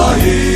Hãy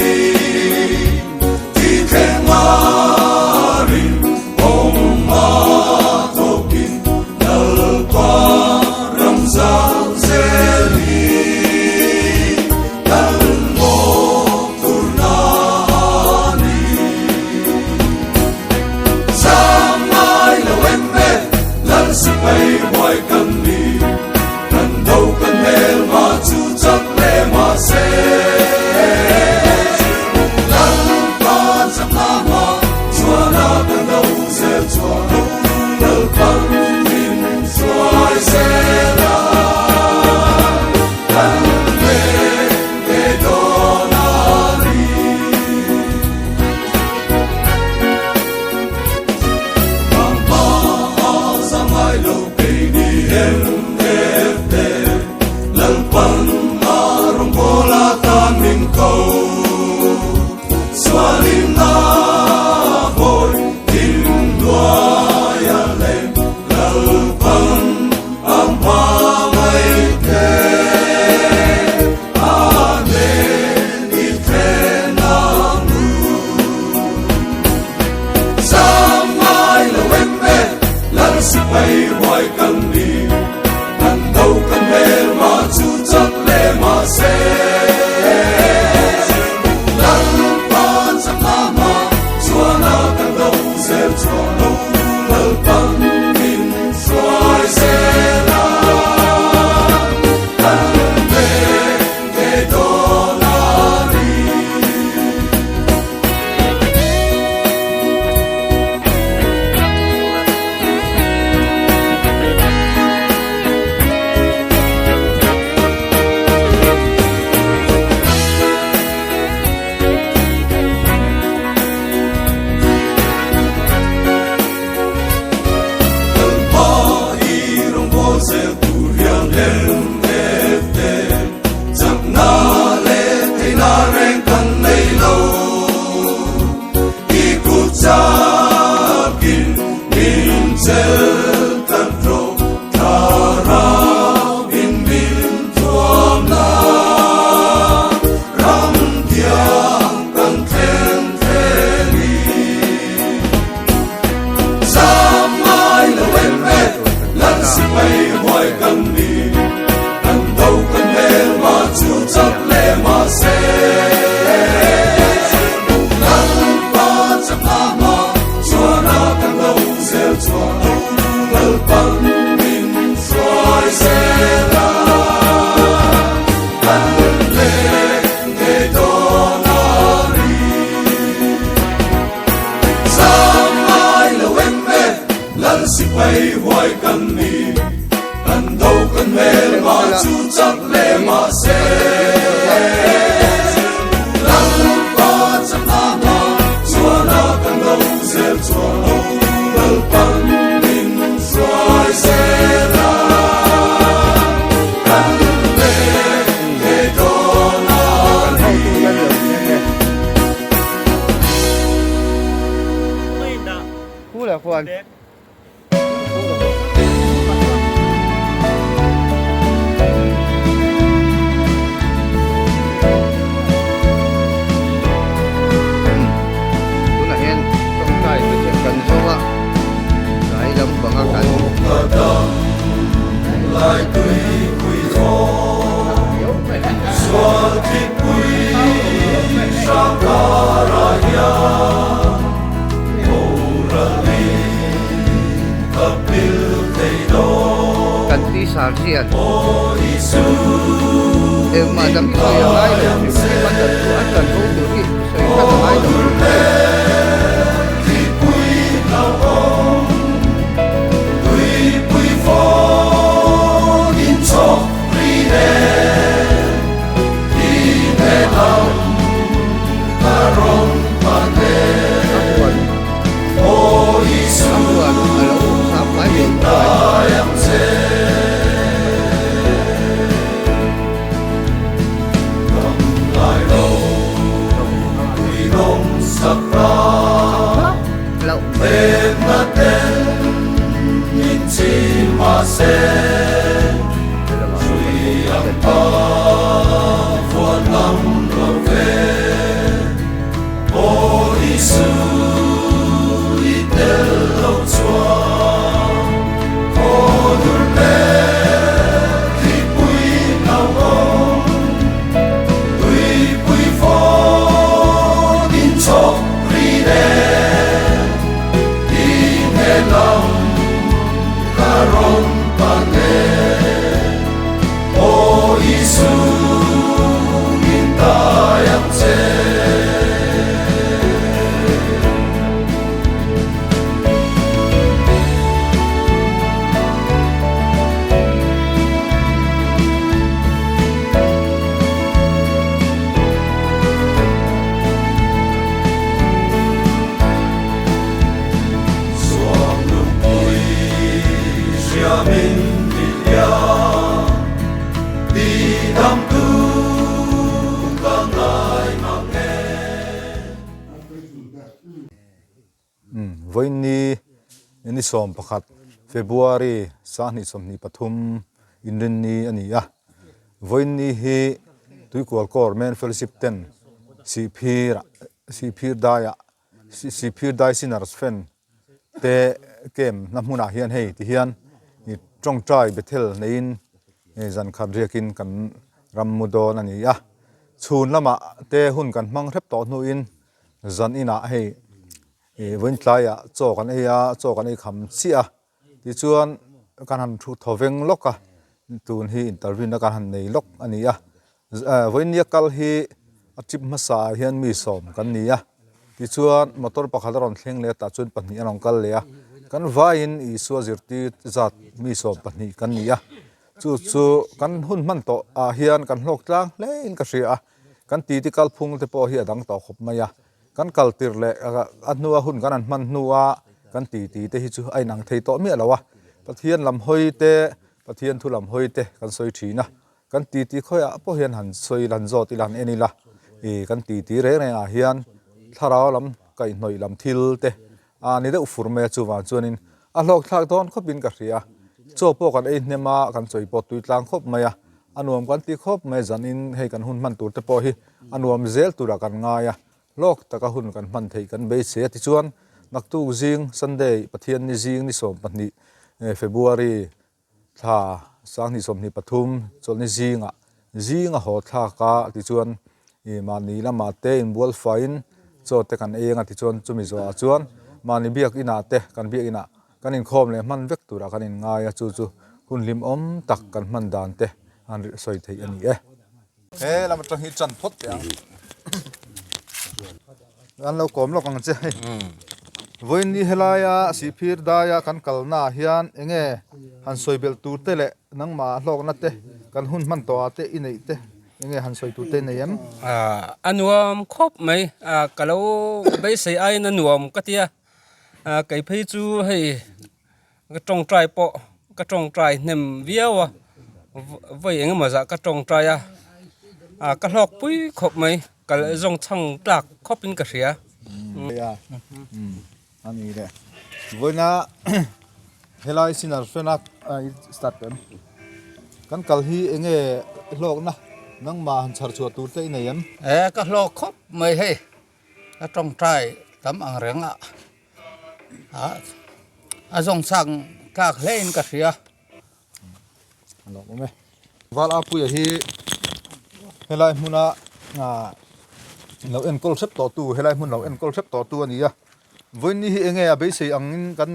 subscribe cho kênh Ghiền Mì Gõ để không bỏ lỡ voini ini som pakhat February sahni somni pathum inrin ni ania voini hi tuikwal kor men fellowship ten si phir dai sinners fen te kem na hmuna hian hei ti hian ni tong trai bethel nein zan khan riakin kan rammudon ania chhun lama te hun kan hmang rep to nu in zan ina hei voin tlaya chokan eya chokan ei kham chia ti chuan kan han thu thoveng loka tun hi interview na kan han nei lok ania voin yakal hi achip masa hian mi som kan nia ti chuan motor pakhat ron thleng le ta chun pahni anong kal le a kan vain i suwa zirti zat mi som pahni kan nia chu kan hun man to a hian kan hlok tlang lein ka ria kan ti ti kal phung te po hi adang to khop maya kan kaltir le anua hun kan an man nuwa kan ti te hi chu ai nang thei to mi alawa pathian lam hoi te pathian thu lam hoi te kan soi thina kan ti khoya po hian han soi lan zo ti lan enila kan ti re a hian tharau lam kai noi lam thil te ni de ufur me chuwa chuanin a hlok thak don khopin ka ria cho po kan ei hnema kan choi po tui tlang khop maya anuam kan ti khop me zanin hei kan hun man tur te po hi anuam zel tura kan ngaya lok taka hun kan man thei kan be se ti chuan naktu jing sunday pathian ni jing ni som pahni February tha sang ni som ni pathum chol ni jinga ho tha ka ti chuan mani lama te in bol fain cho te kan enga ti chuan chumi zo a chuan mani biak ina te kan biak ina kan in khom le man vek tura kan in ngaya chu hun lim om tak kan man dan te an soi thei ani he lam tang hi chan phot ya an lo kom lo kang che voin ni helaya si phir daya kan kalna hian enge han soibel tur te le nang ma hlok na te kan hun man to ate inei te enge han soi tu te neyam anuam khop mai kalo bei sei ai na nuam katia kai phei chu hei ka tong trai po ka tong trai nem viawa voi eng ma za ka tong trai ka hlok pui khop mai kal zong chang tlak khopin ka ria ya ani de voina helai sinar fenak start pem kan kal hi enge hlok na nang ma han char chu tur te neyam ka hlok khop mai he ka tong trai tam ang renga a zong sang tlak hlein ka ria lo me wal apu hi helai hmuna lo en kol sep to tu helai hmun lo en kol sep to tu ania voin ni hi enge a be sei angin kan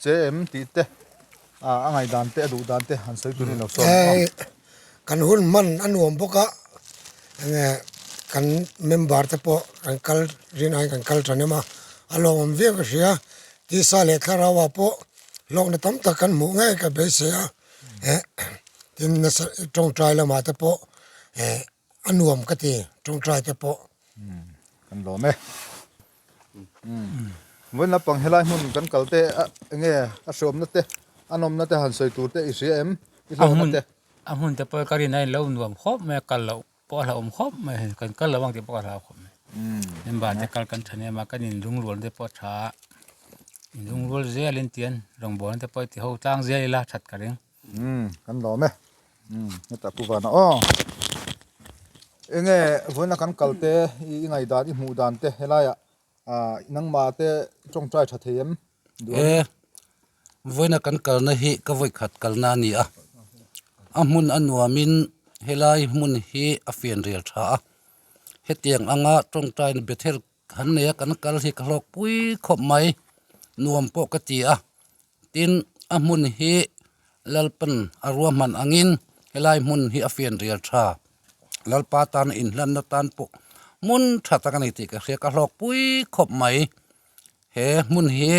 chem ti te angai dan te adu dan te han sei tu ni lo so kan hun man anuam boka nge kan member te po kan kal rin ai kan kal tranema alom ve ka ria ti sa le kharawa po lok na tam ta kan mu ngai ka be se a tin na tong trai la ma te po anuam ka ti tong trai te po kan lo me voin la pang helai mun kan kalte nge a som na te anom na te han soi tur te icm amun te po kari nai lo nuam khop me kal lo po la khop me kan kal lawang te po la khop me nem ba te kal kan thane ma kan in rung rol te po tha in rung rol je len tian rong bon te po ti ho tang je la that ka reng kan lo me ta ku va na enge voina kan kalte i ngai dan i mu dan te helaya nang ma te tong trai tha them voina kan kal na hi ka voi khat kal na ni amun anuamin helai mun hi afian rial tha hetiang anga tong trai na bethel han ne kan kal hi kalok pui khop mai nuam po ka ti tin amun hi lalpan arwaman angin helai mun hi afian rial tha lalpa tan in lan na tan po mun thata kan ti ka ka hlok pui khop mai he mun hi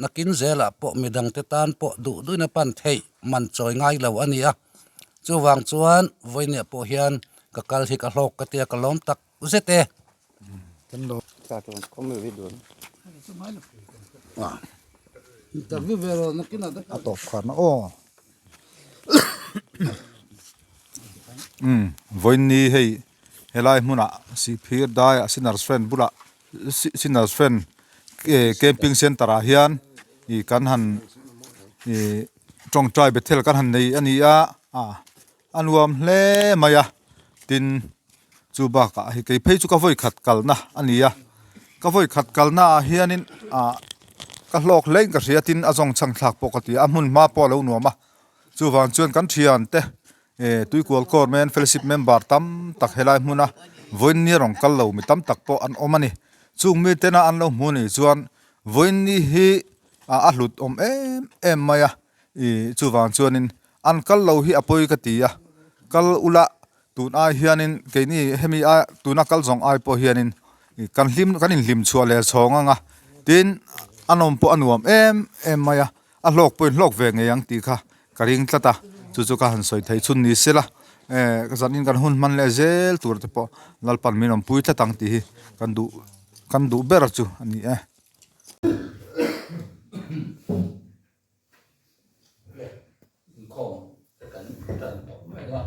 nakin zela po midang te tan po du na pan thei man choi ngai lo ania chu wang chuan voine po hian ka kal hi ka hlok ka tia ka lom tak zete kan lo ka to ko me vi don interview vero nakin ada atop khan voin ni hei helai hmuna si phir dai sinners friend bula sinners friend camping center a hian I kan han trong trai Bethel kan han nei ani a anuam hle maya tin chu ba ka hi ke phei chu ka voi khat kal na ania ka voi khat kal na hianin ka hlok lein ka ria tin azong chang thlak pokati a mun ma po lo nuama chu wan chuan kan thian te tuikol kor men fellowship member tam tak helai hmuna voin ni rong kal lo mi tam tak po an omani chung mi tena an lo hmuni chuan voin ni hi a hlut om em maya chu wan chuanin an kal lo hi apoi ka tia kal ula tun ai hianin ke ni hemi a tuna kal zong ai po hianin kan in hlim chua le chhonga nga tin anom po anuam em maya a hlok point hlok ve nge yang ti kha karing tlata chu ka han soi thei chun ni sela ka zanin kan hun man le zel tur te po lalpan minom pui tha tang ti hi kan du ber chu ani không cái trần tổng mày là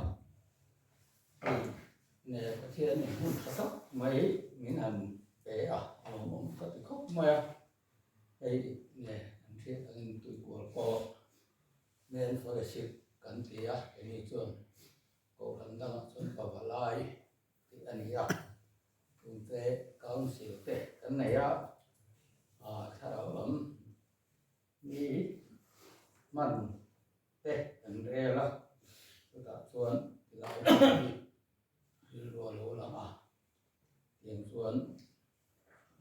nè cái thiên này không có sốc mấy những hành để ông có thể khóc mày đây nè anh thiên anh tụi của cô nên phải xịt cẩn thận cái này chuan cô cần đang chuan bảo lại thì anh ấy chúng ta công sự thế cái này thay đổi lắm nghĩ mình thế anh rê là chúng ta chuan lại đi lùa lúa làm tiền chuan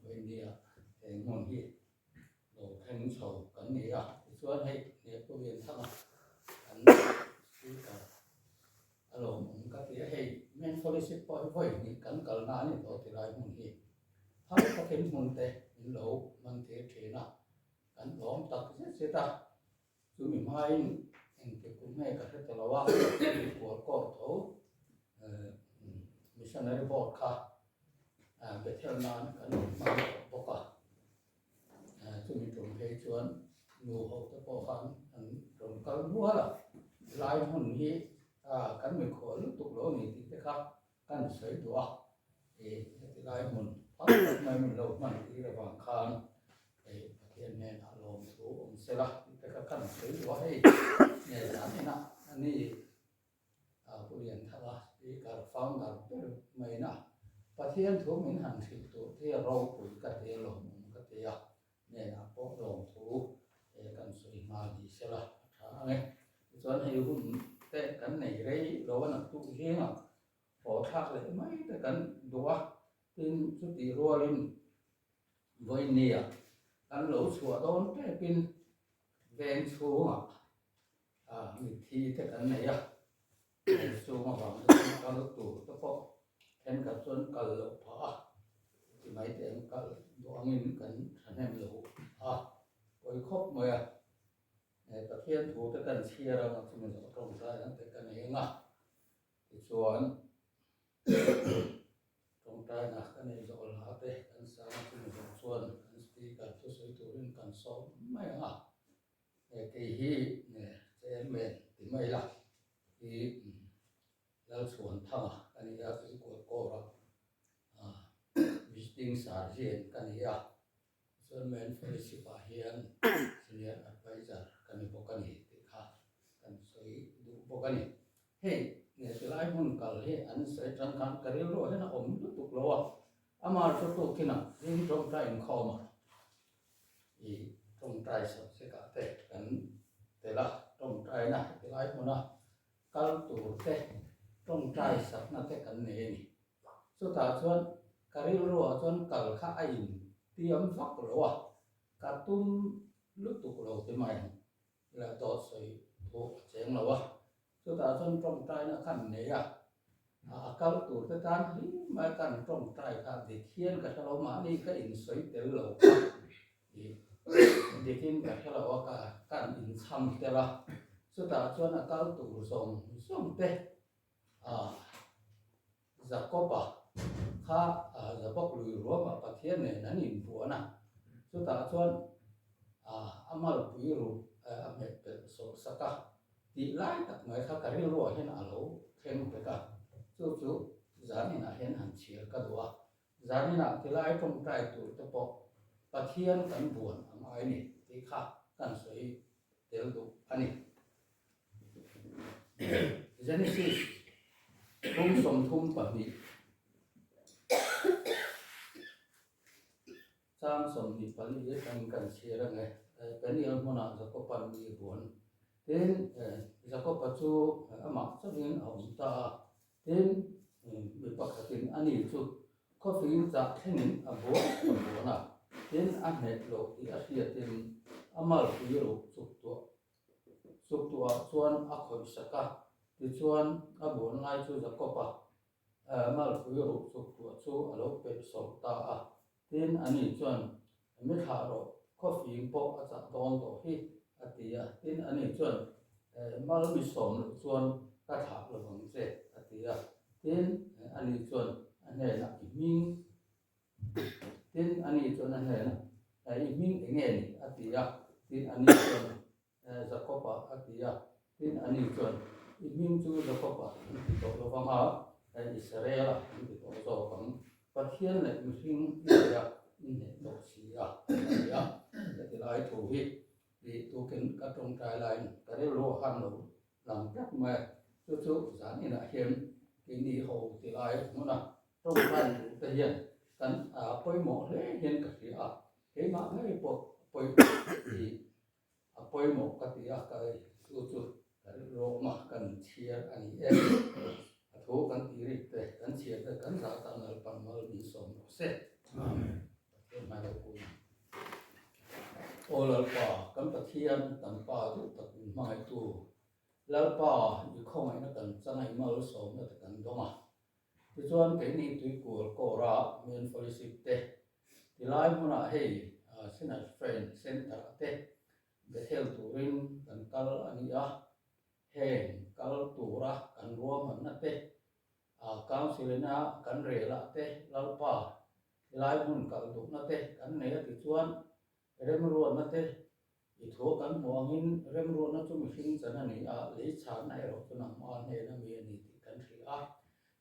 bên địa tiền nguồn hi đồ thanh sầu cẩn này chuan hay địa có viên thăng anh đi cả alo mình các địa hay men fellowship point voi ni kan kal na ni to ti lai mun hi thang ka ken mun te in lo man te the na kan lom tak se ta chu mi mai en ke ku me ka te lo wa ko to missionary board kha be thel na kan ma bo ka chu mi tum he chuan nu ho te po han an tum kal mua la lai mun hi kan mi khổ lúc tục lỗ này thì cái khác kan sấy đũa thì cái lai mun phát mai mun lâu man thì là vàng khan thì hiện nay là lồng số ông sẽ là cái khác kan sấy đũa hay nhà giá này nè anh ấy bữa điện thà là thì cả phong cả mấy nè và thiên thủ mình hàng thịt tổ thì rau củi cái thì lồng cái thì nhà là có lồng số thì kan sấy mà thì sẽ là thà này cho nên cũngแต่กันไหนไรเราว่านักตุเฮงพอทักเลยไม่แต่กันดูว่าเป็นสุดที่รัวลินวันนี้กันหลงสัวโดนแต่เป็นแรงสูงมีทีแต่กันไหนสูงกว่ากันลูกตู่แต่พอเห็นกับส่วนกันหลงพอที่ไม่แต่กันดวงเงินกันฉันให้หลงไปครบเมื่อประเทศถูกแต่กันเชียร์เราที่มันตรงใจนั่นแต่กันเองส่วนตรงใจนะกันเองจะหาแต่กันสร้างที่มันส่วนกันสติกันช่วยตัวเองกันสอนไม่กี่ฮีเจนเมนที่ไม่ละที่แล้วส่วนทั้งกันนี้คือกดโกระvisiting sergeant กันนี้ส่วนเมนเฟลิซิปาเฮียน senior advisor กันนี้พวกกันนี้ติดค่ะกันสวยดูพวกกันนี้เฮ้เนี่ยจะไล่หุ่นกันเฮ้อันใส่จังกันกระเรียบร้อยนะผมรู้ตุกลัวอามาชุดตุกินะยิ่งตรงใจอินคอมาอีตรงใจสักเสกเตะกันแต่ละตรงใจนะจะไล่หุ่นนะกัลตูเตะตรงใจสักนั่นเตะกันเนี่ยนี่สุดท้ายชวนกระเรียบร้อยชวนกัลข้าอินเตรียมฟักลัวการตุ้มlúc tục đầu tới mày là tọt sấy bộ chén làわchúng ta trong trong trai nó khăn này các lúc tuổi tới tan mà cần trong trai cả để thiên cả sao mà đi cái in sấy tới lầu để thiên cả sao cả cần in xăm tới là chúng ta cho nó các lúc tuổi sống tới giặc có bà khá giặc bóc lùi rúa mà bạc thiên này nó nhìn bùa nè chúng ta cho amal puiru amet so saka ti lai tak mai kha kari ro hen alo khen pe ka chu zani na hen han chia ka duwa zani na ti lai trong trai tu te po pathian kan buan ang ai ni ti kha kan soi tel du ani Genesis thum som thum pa ni sam som ni pa ni kan che ra ngai kan ni al mona za ko pan ni buan ten za ko pa chu ama chawin aum ta ten mi pa khatin ani chu coffee za thenin a bo na ten a net lo ti a hria ten amal pi ro chuk to chuan a khoi saka ti chuan a bon ngai chu za ko pa amal pi ro chuk to chu a lo pe so ta a ten ani chuan mi tha ro coffee po a cha don to hi a ti a ten ani chuan mal mi som lo chuan ka tha lo bang che a ti a ten ani chuan a ne na ming tin ani chuan a hnen ai ming enge ni atia tin ani chuan zakopa atia tin ani chuan ming chu zakopa to lo wanga Israel ti to zo pang pathian le mihring ya in ne to sia ya ti lai thu hi ti tu ken ka tong tai lai ka re lo han lo lam tak ma chu zan ina hian ki ni ho ti lai mu na tong ban te hian kan poi mo le hian ka ti a ke ma ngai po poi ti poi mo ka ti a ka chu ka ro ma kan chia ani e a tho kan ti ri te kan chia te kan sa ta nal pan mal ni som se amen ke ma lo ku olal pa kan pathian tan pa tu tak mai tu lal pa ni khong ai na kan changai mal som na kan doma ti chuan ke ni tui kur ko ra men fellowship te ti lai huna hei sinal friend center te Bethel turin kan kal ani a heng kal tura kan ruam na te councilina kan rela te lalpa ti lai hun kal du na te kan ne ti chuan rem ruam na te i tho kan muangin rem ruam na chu mi hring chan ani a le chan nai ro chu nang ma ne na mi ani ti kan ri a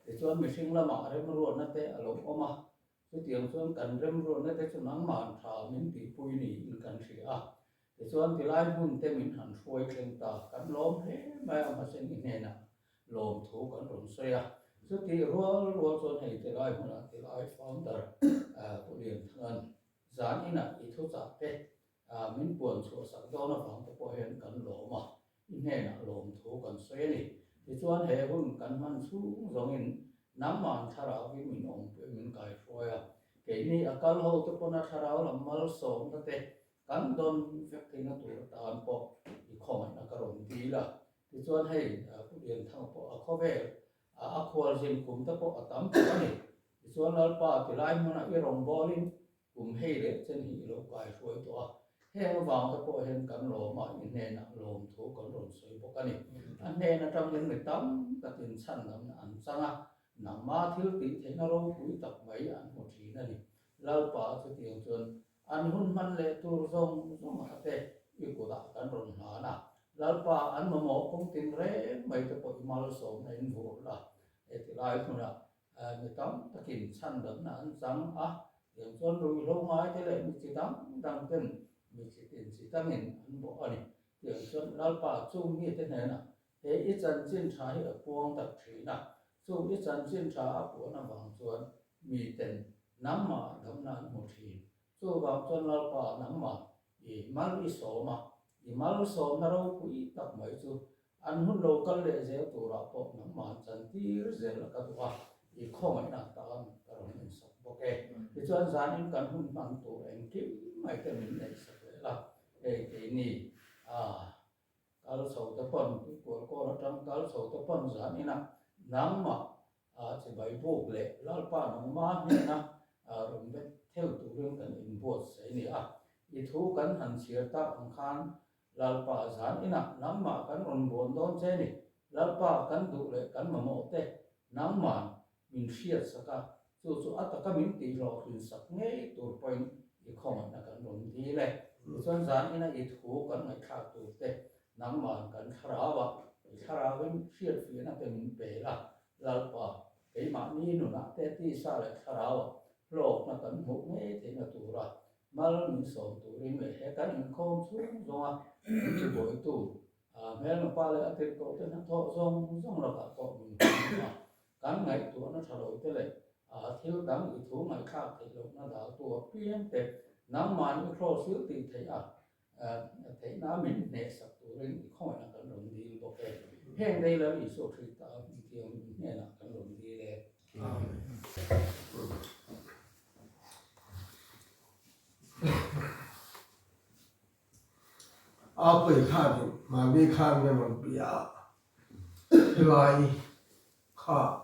ti chuan mi hring lama rem ruam na te alo oma chu tiang chuan kan rem ruam na te chu nang man tha min ti pui ni in kan ri a ti chuan ti lai hun te min han hruai tlem ta kan lom he mai ama sen in he na lom thu kan ron soya chu ti rual chuan hei ti lai hun a ti lai founder pu lian than zan ina I thu cha te min puan chu sak do na phang te po hen kan loma in he na lom thu kan soya ni ti chuan he hun kan man chu zong in nam man thara vi min om pe min kai hruaya ke ni akal ho te pona thara lam mal som ta te kan don vek thina tur tan po I khom na ka ron ti la ti chuan hei pu lian thang po a khove a khwal jin kum ta po atam po ani ti chuan lal pa ti lai mona I rong bolin kum hei le chen hi lo kai hruai to a heng wang ta po hen kan lo ma in ne na lom thu kan ron soi po ani an ne na tam len mi tam ta tin chan nam na an changa nang ma thil ti thena ro pui tak mai an mo thi na ni lal pa chu tiang chuan an hun man le tur zong zong ha te I ko da kan ron na na lal pa an mo kong tin re mai te po mal so na in vo la e ti lai thuna mi tam takin chan dam na an chang a tiang chuan rui lo ngai te le mi chi dang dang ten mi chi tin chi tangin an bo ani tiang chuan lal pa chu mi te ne na he I chan chin tha hi a puang tak thina chu I chan chin tha a pu na wang chuan mi ten nam ma dam na mo thi chu wang chuan lal pa nam ma I mal I so ma I mal so na ro pui tak mai chu an hun local le je tu ra po nam ma chan tir zel la ka tu a I khom ai na ta am ka ron in sak bo ke ti chuan zan in kan hun mang tu en ki mai te min nei sak le la e ke ni kal so te pon ko ra tam kal so te pon zan ina nam ma che bai buk le lal pa nang ma ni na rum be theo tu ring kan in bo sai ni a I thu kan han chia ta ang khan lal pa zan ina nam ma kan ron bon don che ni lal pa kan du le kan ma mo te nam ma min hriat saka chu ataka min ti ro hin sak nge tur point I khom na kan ron ti le chuan zan ina I thu kan ngai tha tu te nam ma kan tharawa tharawin hriat fi na te min pe la lal pa ke ma ni nu na te ti sa le tharawa lok na kan mu nge te na tu ra mal mi so tu rin me he kan in khom chu zonga ni boi tu me no pa le atir to te na tho zong la ka ko mi kan ngai tu na thalo te le thil dang i thu ngai kha te lo na da tu pien te nam man mi kro sil ti thei thấy nó mình nè sập tụ lên không phải là cần đồng đi bộ kệ hẹn đây là lý số thì ta thì nè là cần đồng đi để áp lực khá đi mà bị khá nên mình bị lại khá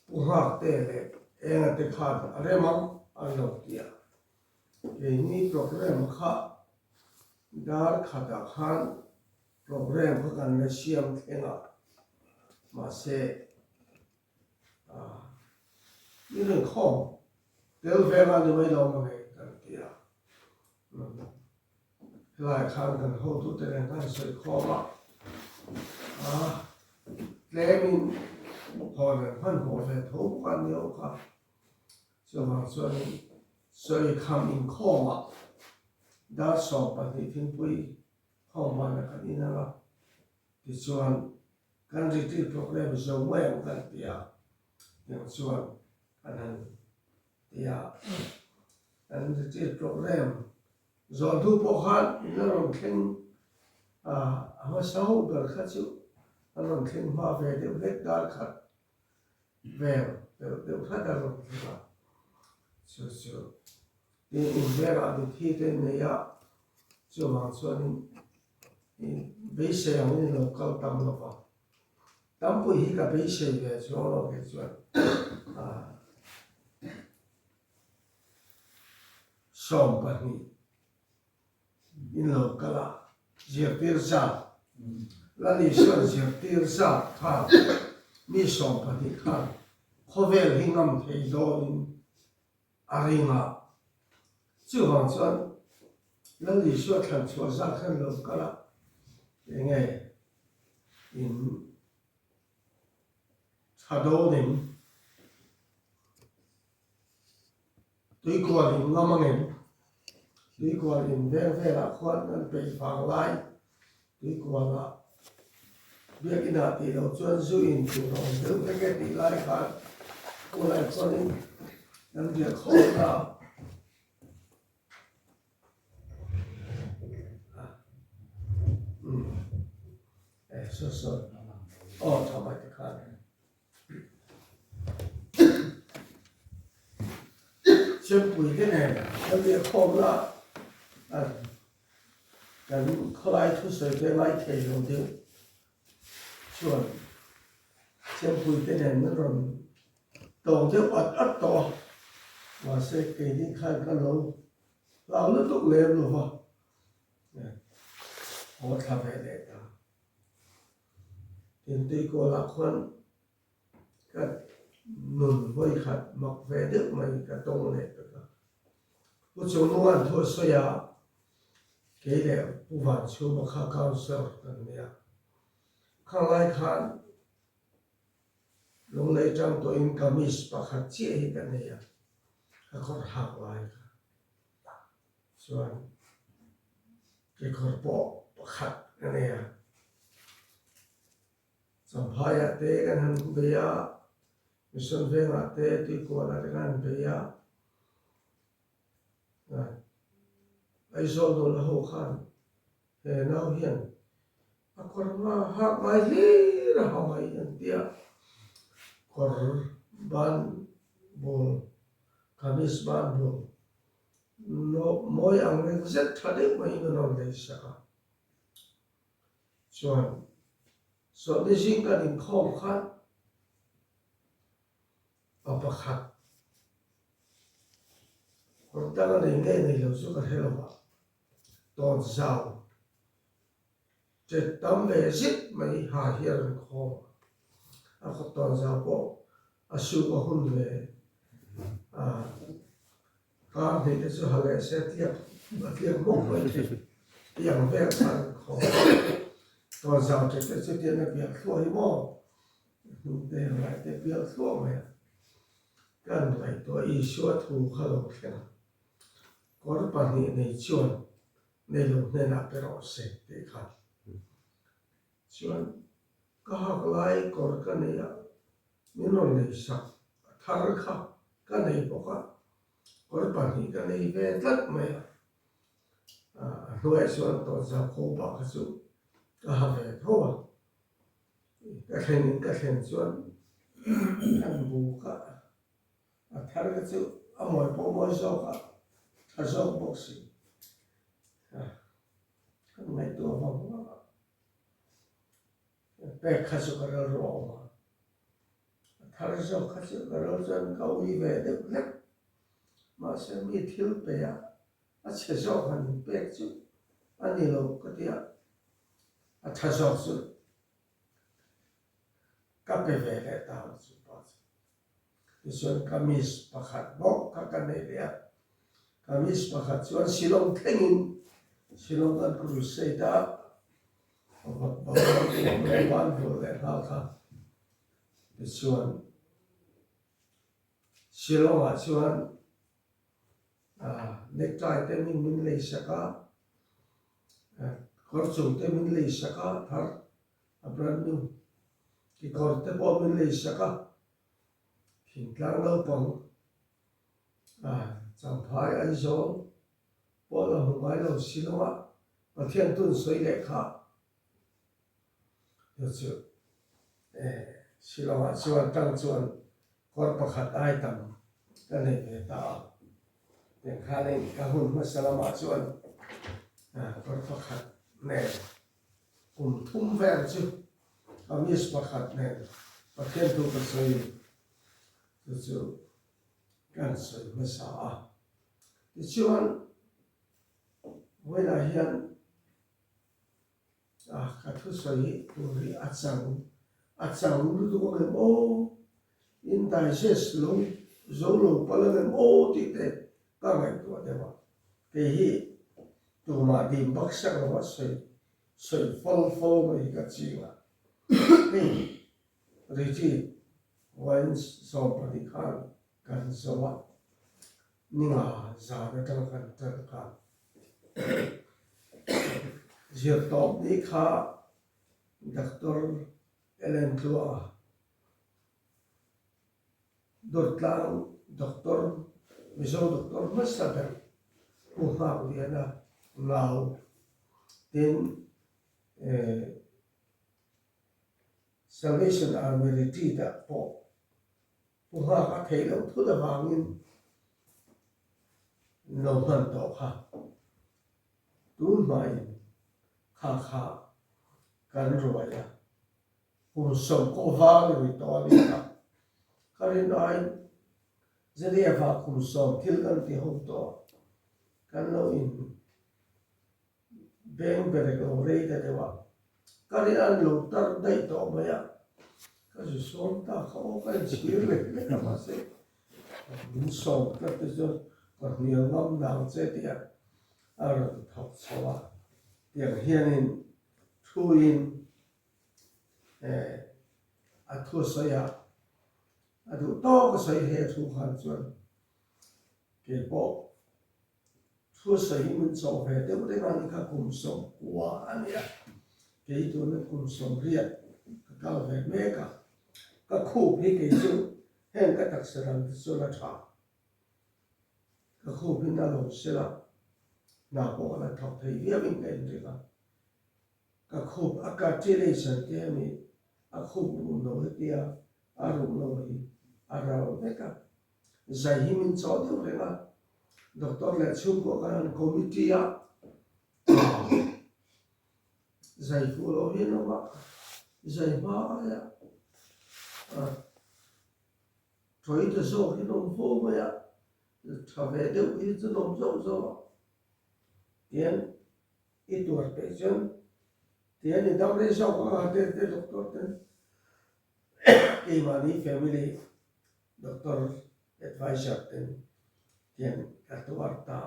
bùng hạt tê lệ em tê khá ở đây mà anh nói kia cái này program khá đã khá đã khá program của anh là xem thế nào mà sẽ như là không nếu về mà thì mới đâu mà cái kia lại khá gần hậu tụ tên là sợi khó mà lẽ mình họ là phân họ về thấu quan nhiều cả cho mà sợi khám in khó mà đã sọp và thì thiên quy khó mà là cái này là thì chuẩn cái gì thì program giống vậy một cái kia nhưng chuẩn anh thì anh thì program rồi thu bộ hát nó làm khen họ sáu bờ khát chịu nó làm khen hoa về đều hết đa khát về đều khát đa làm khen là sửa thì về là thì thi tên này á cho bằng cho nên bây giờ mình là cao tâm là vào tâm bùi hi cả bây giờ về cho nó cái chuyện sống bận đi in lo kala diệp tir sa la li sơn diệp tir sa tha mi som pa ni khan khovel hingam thei do in aringa chu wang chuan la li shuat than chua za khan lo kala nge in chado ning tui ko ning ngamangin đi qua liền về là khoan nên bị phẳng lại đi qua là biết cái nào thì đầu chuyên suy in chủ động giữ cái tỷ lệ khác cô lại cho nên làm việc khó là sơ sơ thằng mày cái khác xem quỷ cái này làm việc khó là cái khó lại thu sợi cái lại thấy rồi điều chuẩn xem quỷ cái này nó rồi tổ chức ắt tổ mà sẽ cái đi khai cái lâu lão nó tốt lên rồi hả họ làm về để đó tiền tuy có là khoan cái nôn với khát mặc về được mà cái tông này不就弄完脱水呀，给了不完全不看高手怎么样？看来看，龙雷张多应该没是把它接一个那样，还可好来个，是吧？给可不看那样，怎怕呀？这个人不呀？你身份啊，这对过来的人不呀？ai so do la ho khan he nau hian a kor ma ha mai hi ra ha mai an tia kor ban bol kamis ban bol no moi ang ne zet thade mai no no le sa chuan so de jing ka din khom khan a pakhat còn ta có đến đây này hiểu số cả theo mà toàn sao chết tấm về giết mấy hà hiền khó có toàn sao bộ su có hôn về cam thì cái số hà lệ sẽ tiếp mốc với tiền về ăn khó toàn sao chết cái số tiền là việc thua đi mò để lại để việc thua mà cần phải tôi ý số thủ khẩu thế nào có được bản địa này chuẩn này lúc này là cái đó sẽ để khăn chuẩn các học lại có được cái này mình nói này sắc thar khá cái này có được bản địa cái này về tất mày nuôi chuẩn tổ chức khô bạc cái số cái học về thôi cái thằng chuẩn anh bù cả thar cái số mỗi bộ mỗi số cả thar số bốc xí cái này tôi không bé khá số cái rồi mà thar số khá số cái rồi chuẩn câu ý về được lắm mà sẽมีthiếu bé sẽ số hành bé chút anh đi lâu cái gì thar số số các bé về lại tao chút bao chuẩn kamis pakhat bok cái này đấy kamis pakhat chuẩn silong thengin silong an crusade một ban vừa lại hao khá chuẩn silong chuẩn necktie te min lei saka korsung te min lei saka thar brand new ki kor te po min lei saka thing tlang lo pong chang phai ai zo po lo hu mai lo silonga pathian tun soi le kha yo chu silonga chuan tang chuan kor pakhat ai tam ka nei ve ta den kha nei ka hun ma salama chuan kor pakhat ne thum ver chu kamis pakhat ne pathian tu ka soi chu kan soi ma sa ti chuan wela hian ka thu soi turi achang lu tu ko o in digest lo zo lo palan o ti te ka ngai tu de wa ke hi tu ma dim bak sak lo soi fol mai ka chi wa ri chi wan so pa di khan kan so wa ninga za na tang kan tan ka diệt top đi kha doctor Ellen Tua Dortlang doctor miso doctor Masaber Uha Uliana Lau Then Salvation Army Retreat po Uha ka thấy lâu thu là vangin lâu hơn tổ ha tu mai kha kan roya kun som ko va le to ni ka karin ai zelia va kun som thil kan ti ho to kan lo in beng bere lo re da de wa karin an lo tar dai to ma ya ka ju som ta kho kan chi le ka ma se kun som ka te jo ka ni ngam nang che ti ya ar thok chawa tiang hianin thuin a thu soya a du to ko soi he thu khan chuan ke po thu soi mun so he te bu de ngan ka kum som wa ania ke tu na kum som ria ka ka ve me ka khu phi ke chu hen ka tak saran so la tha ka khu phi na lo se la na po la thok thei ya min ke ri ka ka khub accreditation te mi a khub no tia aru no hi arao beka zai himin cho de renga doctor le chu ko kan committee a zai fu lo hi no ma zai ma ya thoi de so hi no fo ma ya tha ve de hi zu no zo tien i tur pe chen tien ni dam re so ko de doctor ten ke mani family doctor advisor ten tien ka tuar ta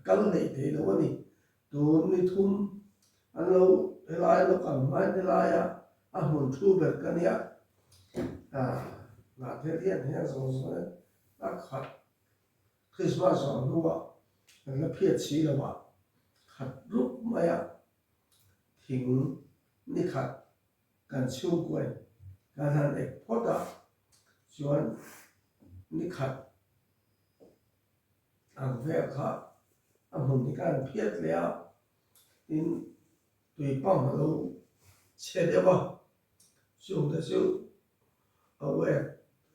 kal nei the lo ni tu ni thum an lo lai lo kam mai de la ya a mun thu ber kan ya na the rian he so a khat Christmas on nuwa là phiết xí là vợ khát rút mày à thỉnh ní khát cần siêu quay cần hàng ếch phốt à chuẩn ní khát ang ve khát ang hùng ní cần phiết léo in tùy băng lâu chết đẹp à siêu là siêu ở về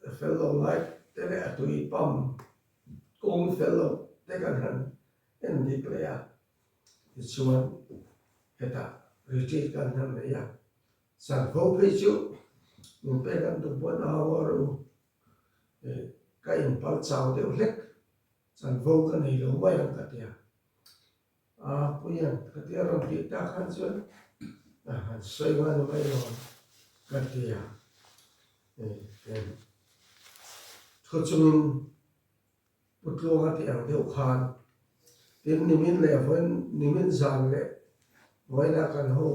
fellow life thế là tùy băng cùng fellow thế cần hàng en đi playa thì chuan heta retreat kan han le ya san ho pe chu mun pe kan tu pon awaru ka in pal chau de lek san ho kan nei lo mai ram ka tia a puyan ka tia ram ti ta khan chuan han soi wa no mai lo ka tia thu chung putlo ka ti ang deu khan tin nimin le von nimin zan le voi na kan ho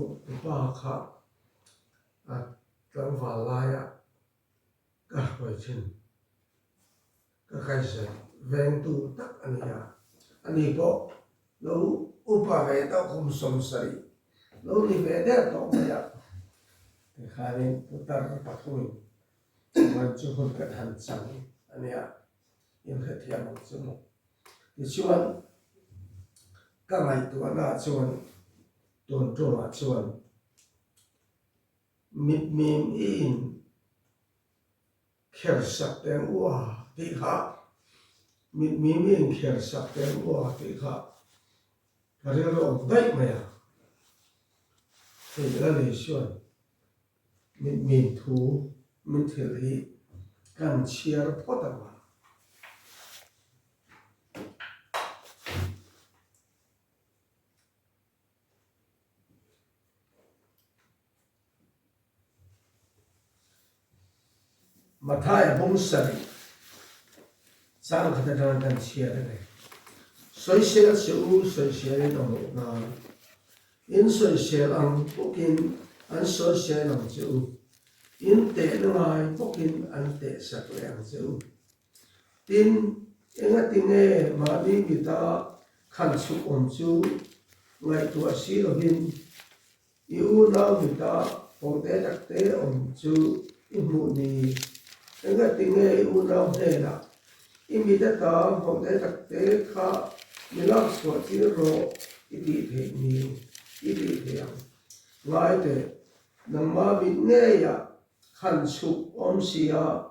pa kha a tlang va la ya ka hoi chin ka khai se veng tu tak ania ani po lo upa ve ta khum som sai lo ni ve de to ma ya te khani putar pa thui man chu hon ka han chang ania in kha thiam chu mo ti chuan các ngài tụi anh chuan tuần trôi chuan mím in khéo sắp đến qua tí khác mím in khéo sắp đến qua tí khác cái đó là vậy mà thì là lý xuân mím thú mím thiệt hi cần chia phát đạt mà thay bông sari sang khát ra đang chia này soi xe soi xe nó na in soi xe ang pokin an soi xe nó chịu in tệ nó lại pokin an tệ sạc lẹng chịu tin anh tin nghe mà đi người ta khăn chụp ổn chịu ngày tuổi xí ở bên yêu nào người ta phong tế đặc tế ổn chịu imu ni nga tinge unau he na imi da ta hong de tak te kha milak so chi ro idi the ni idi the yang ngai te namma bi ne ya khan su om sia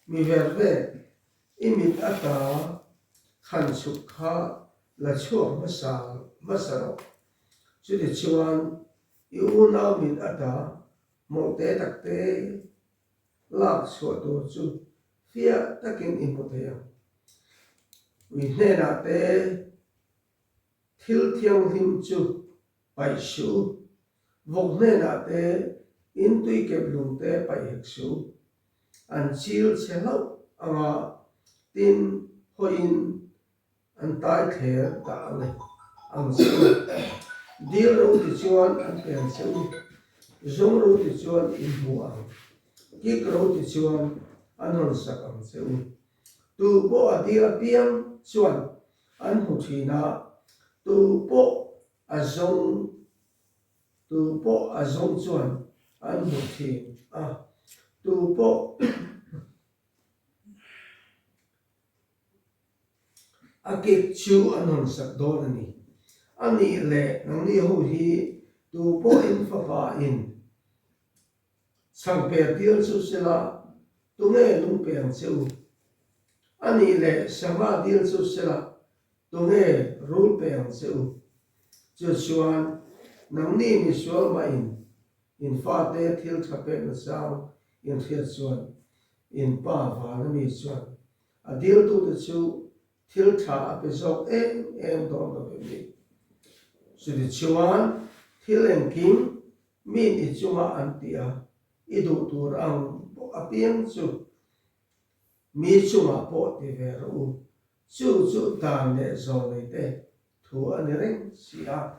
mi verve imi da ta khan su kha la chuak ma sa ro chu de chuan yu nau mi da ta mo te tak te lạc số đồ chú phía tất kinh in một thế vì thế là thế thiếu thiêu him chú bài số vọng thế là thế in tuy kẹp lùng thế bài hệ số anh chiêu chế lâu anh tin hội in anh tai thế cả này anh số điều đâu thì chuan anh tiền số giống đâu thì chuan in mua ki kro ti chuan an hon sak ang cheu tu po adia piang chuan an hu thina tu po azong chuan an hu thi tu po akik chu an hon sak don ani le nang ni ho hi tu po in fa in sang pe tiel su sela tu nge lung peng cheu ani le sama tiel su sela tu nge rul peng cheu chu chuan nang ni mi sual ma in fa te thil thape na sang in thil chuan in pa va na mi chuan a dil tu te chu thil tha a pe zok em don do be mi su de chuan thil en kim min I chunga an tia idu tur ang apiang chu mi chunga po ti ve ru chu tan le zo le te thu an reng sia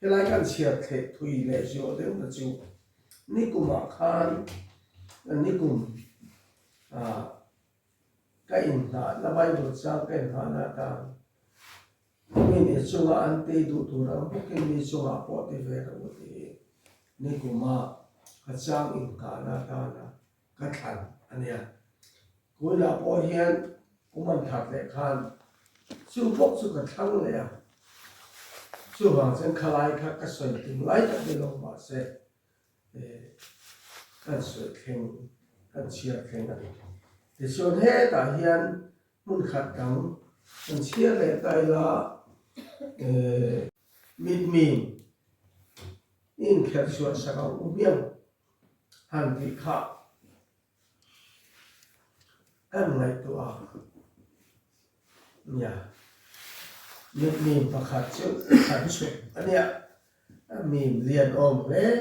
helai kan sia the thui le zo de na chu nikuma khan nikum ka in na bai ru cha pen ha na ta mình để chung ăn tây đủ đủ ra bốc cái mình chung ăn bỏ tây về rồi thì nên cũng mà cái trang in cả na ta na cái thằng anh em cuối là bỏ hiền cũng mình thật lệ khan chú bốc chú cái thằng này à chú hoàng sen khai lại cái sợi tình lại cái đi lòng mà sẽ cái sợi khen cái chia khen này thì xuân hè ta hiền muốn khát cắn mình chia lệ tay là mít mìm in khát xuân sắc áo miếng hàng thị khá em ngày tua nhà mít mìm và khát xuân anh ạ mìm liền ôm lẽ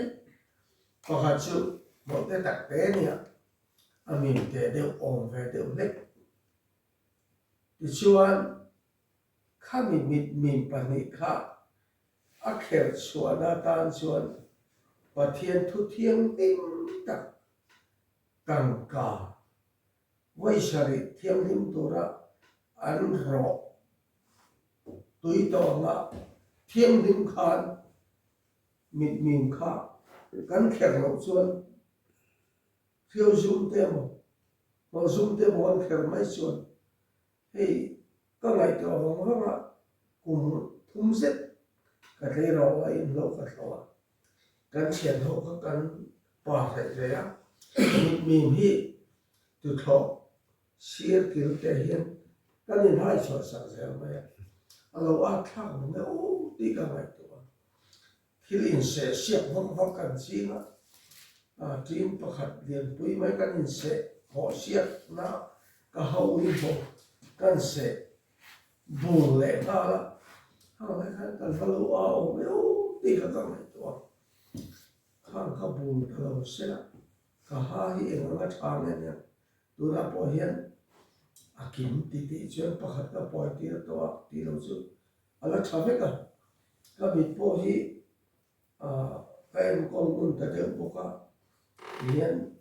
và khát xuân một cái đặc tế nè mìm để đều ôm về đều lết thì xuân khá mìm bà nị khá khét xuân tan xuân và thiên thu thiên tim tắc tăng cả với sari thiên lim tu ra an ro tui to nga thiên lim khan mìm kha kan kher lo chuan phiêu zoom te mo zoom te mo an kher mai chuan hei ka ngai to hong kum thum set ka le ro ai lo ka lo kan chen ho ka kan pa thai re a mìm hi tu tho siết kiểu thể hiện cái nên hai chỗ sáng giờ mà alo ăn thang nó đi cả ngày tuổi khi in sẽ siết vong vong cần gì mà team bậc hạt liền với mấy cái in sẽ họ siết nó cái hậu in bộ cái sẽ bù lệ ta là họ lại cái cần phải lo áo đi cả ngày tuổi khang khang bù thầu sẽ cả hai hiện nó chán này nè tôi đã bỏ hiện akim ti chuan pakhat ka poi ti to ti lo chu ala thave ka mit po hi ka em ko mun ta de po ka hian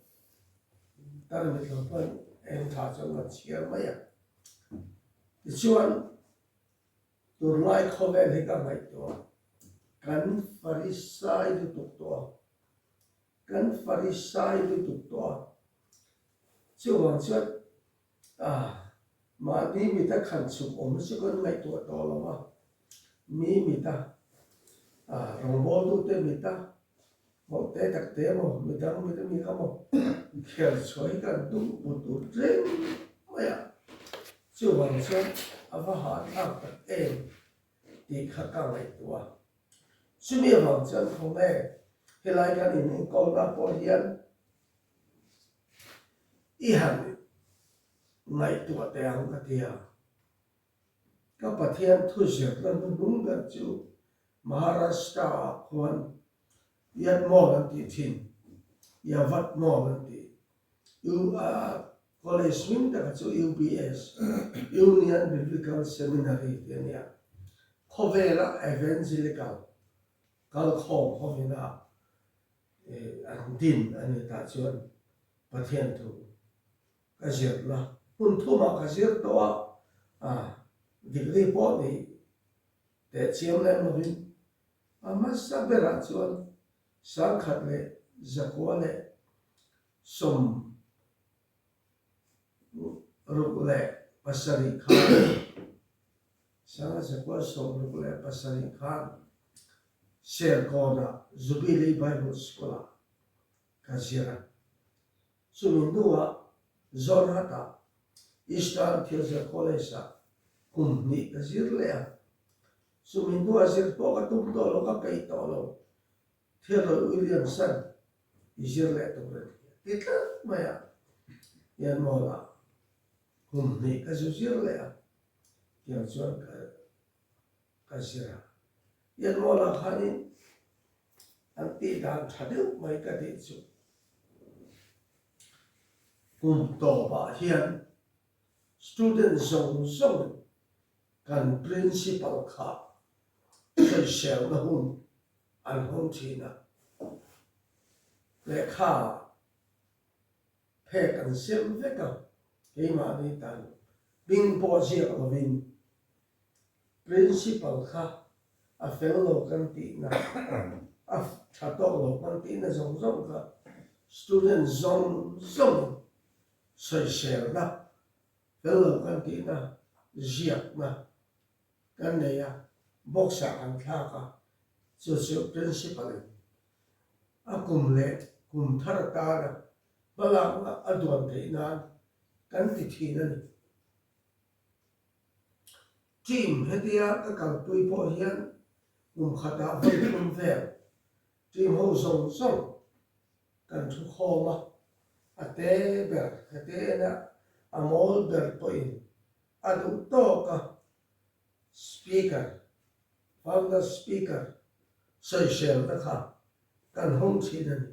tar mi lo pan em tha chang ma chiar ma ya ti chuan tur lai khovel he ka mai to kan farisai du tuk to kan farisai du tuk to chuan chuan mà mi ta khẩn sụp ổn sẽ có ngày tuổi đó là mà mi ta rong bò tu te mi ta một te đặc tế mi ta mi không một khéo xoayกันtu một tu riêng mà chưa hoàn全và hạn ăn thật em thì khắc càng ngày tuổi suy mi hoàn全không nghe hiện lại cái này con đã bỏ hiền ý hẳn ngày tuổi đen cái gì à các bà thiên thu diệt lên đúng gần chú Maharashtra quan yết mò lần tí thìn ya vắt mò lần tí u college mình đã chú UBS Union Biblical Seminary thế này khó về là evangelical cái khó khó về là anh tin anh ta chọn bà thiên thu cái diệt là hun thu mà cái diệt đó degree po ni te chiam le mo bin ama sa bera chuan sang khat le zakwa le som ruk le pasari khan sang zakwa som ruk le pasari khan share kona Jubilee Bible School kasira sumindua zonata Eastern Theological College cùng ni cái gì lẽ số mình đua sẽ có cái tung to nó cái cây to lo theo lời Williamson gì lẽ tụng rồi tiếc lắm mà yên mò là cùng ni cái gì lẽ kiểu chọn cái gì à yên mò là khani anh ti đang thắt được mấy cái gì chứ cùng tổ bà hiền student zone zone kan principal kha sai shel na hun an hon thina le kha phe kan sem ve ka ke ma ni tan bing po ji ko vin principal kha a fellow kan ti na a thatok lo kan ti na zong zong kha student zong zong soi share na fellow kan ti na ziak na kan ne ya boxa kan kha ka chu principal a kum le kum thar ta na bala a duan te na kan ti thi na ni team hetia ka kal pui po hian khata vai kum ve team ho song song kan thu khoma ate ber ate na amol ber point adu to ka speaker founder speaker sai shel na kha kan hong chi na ni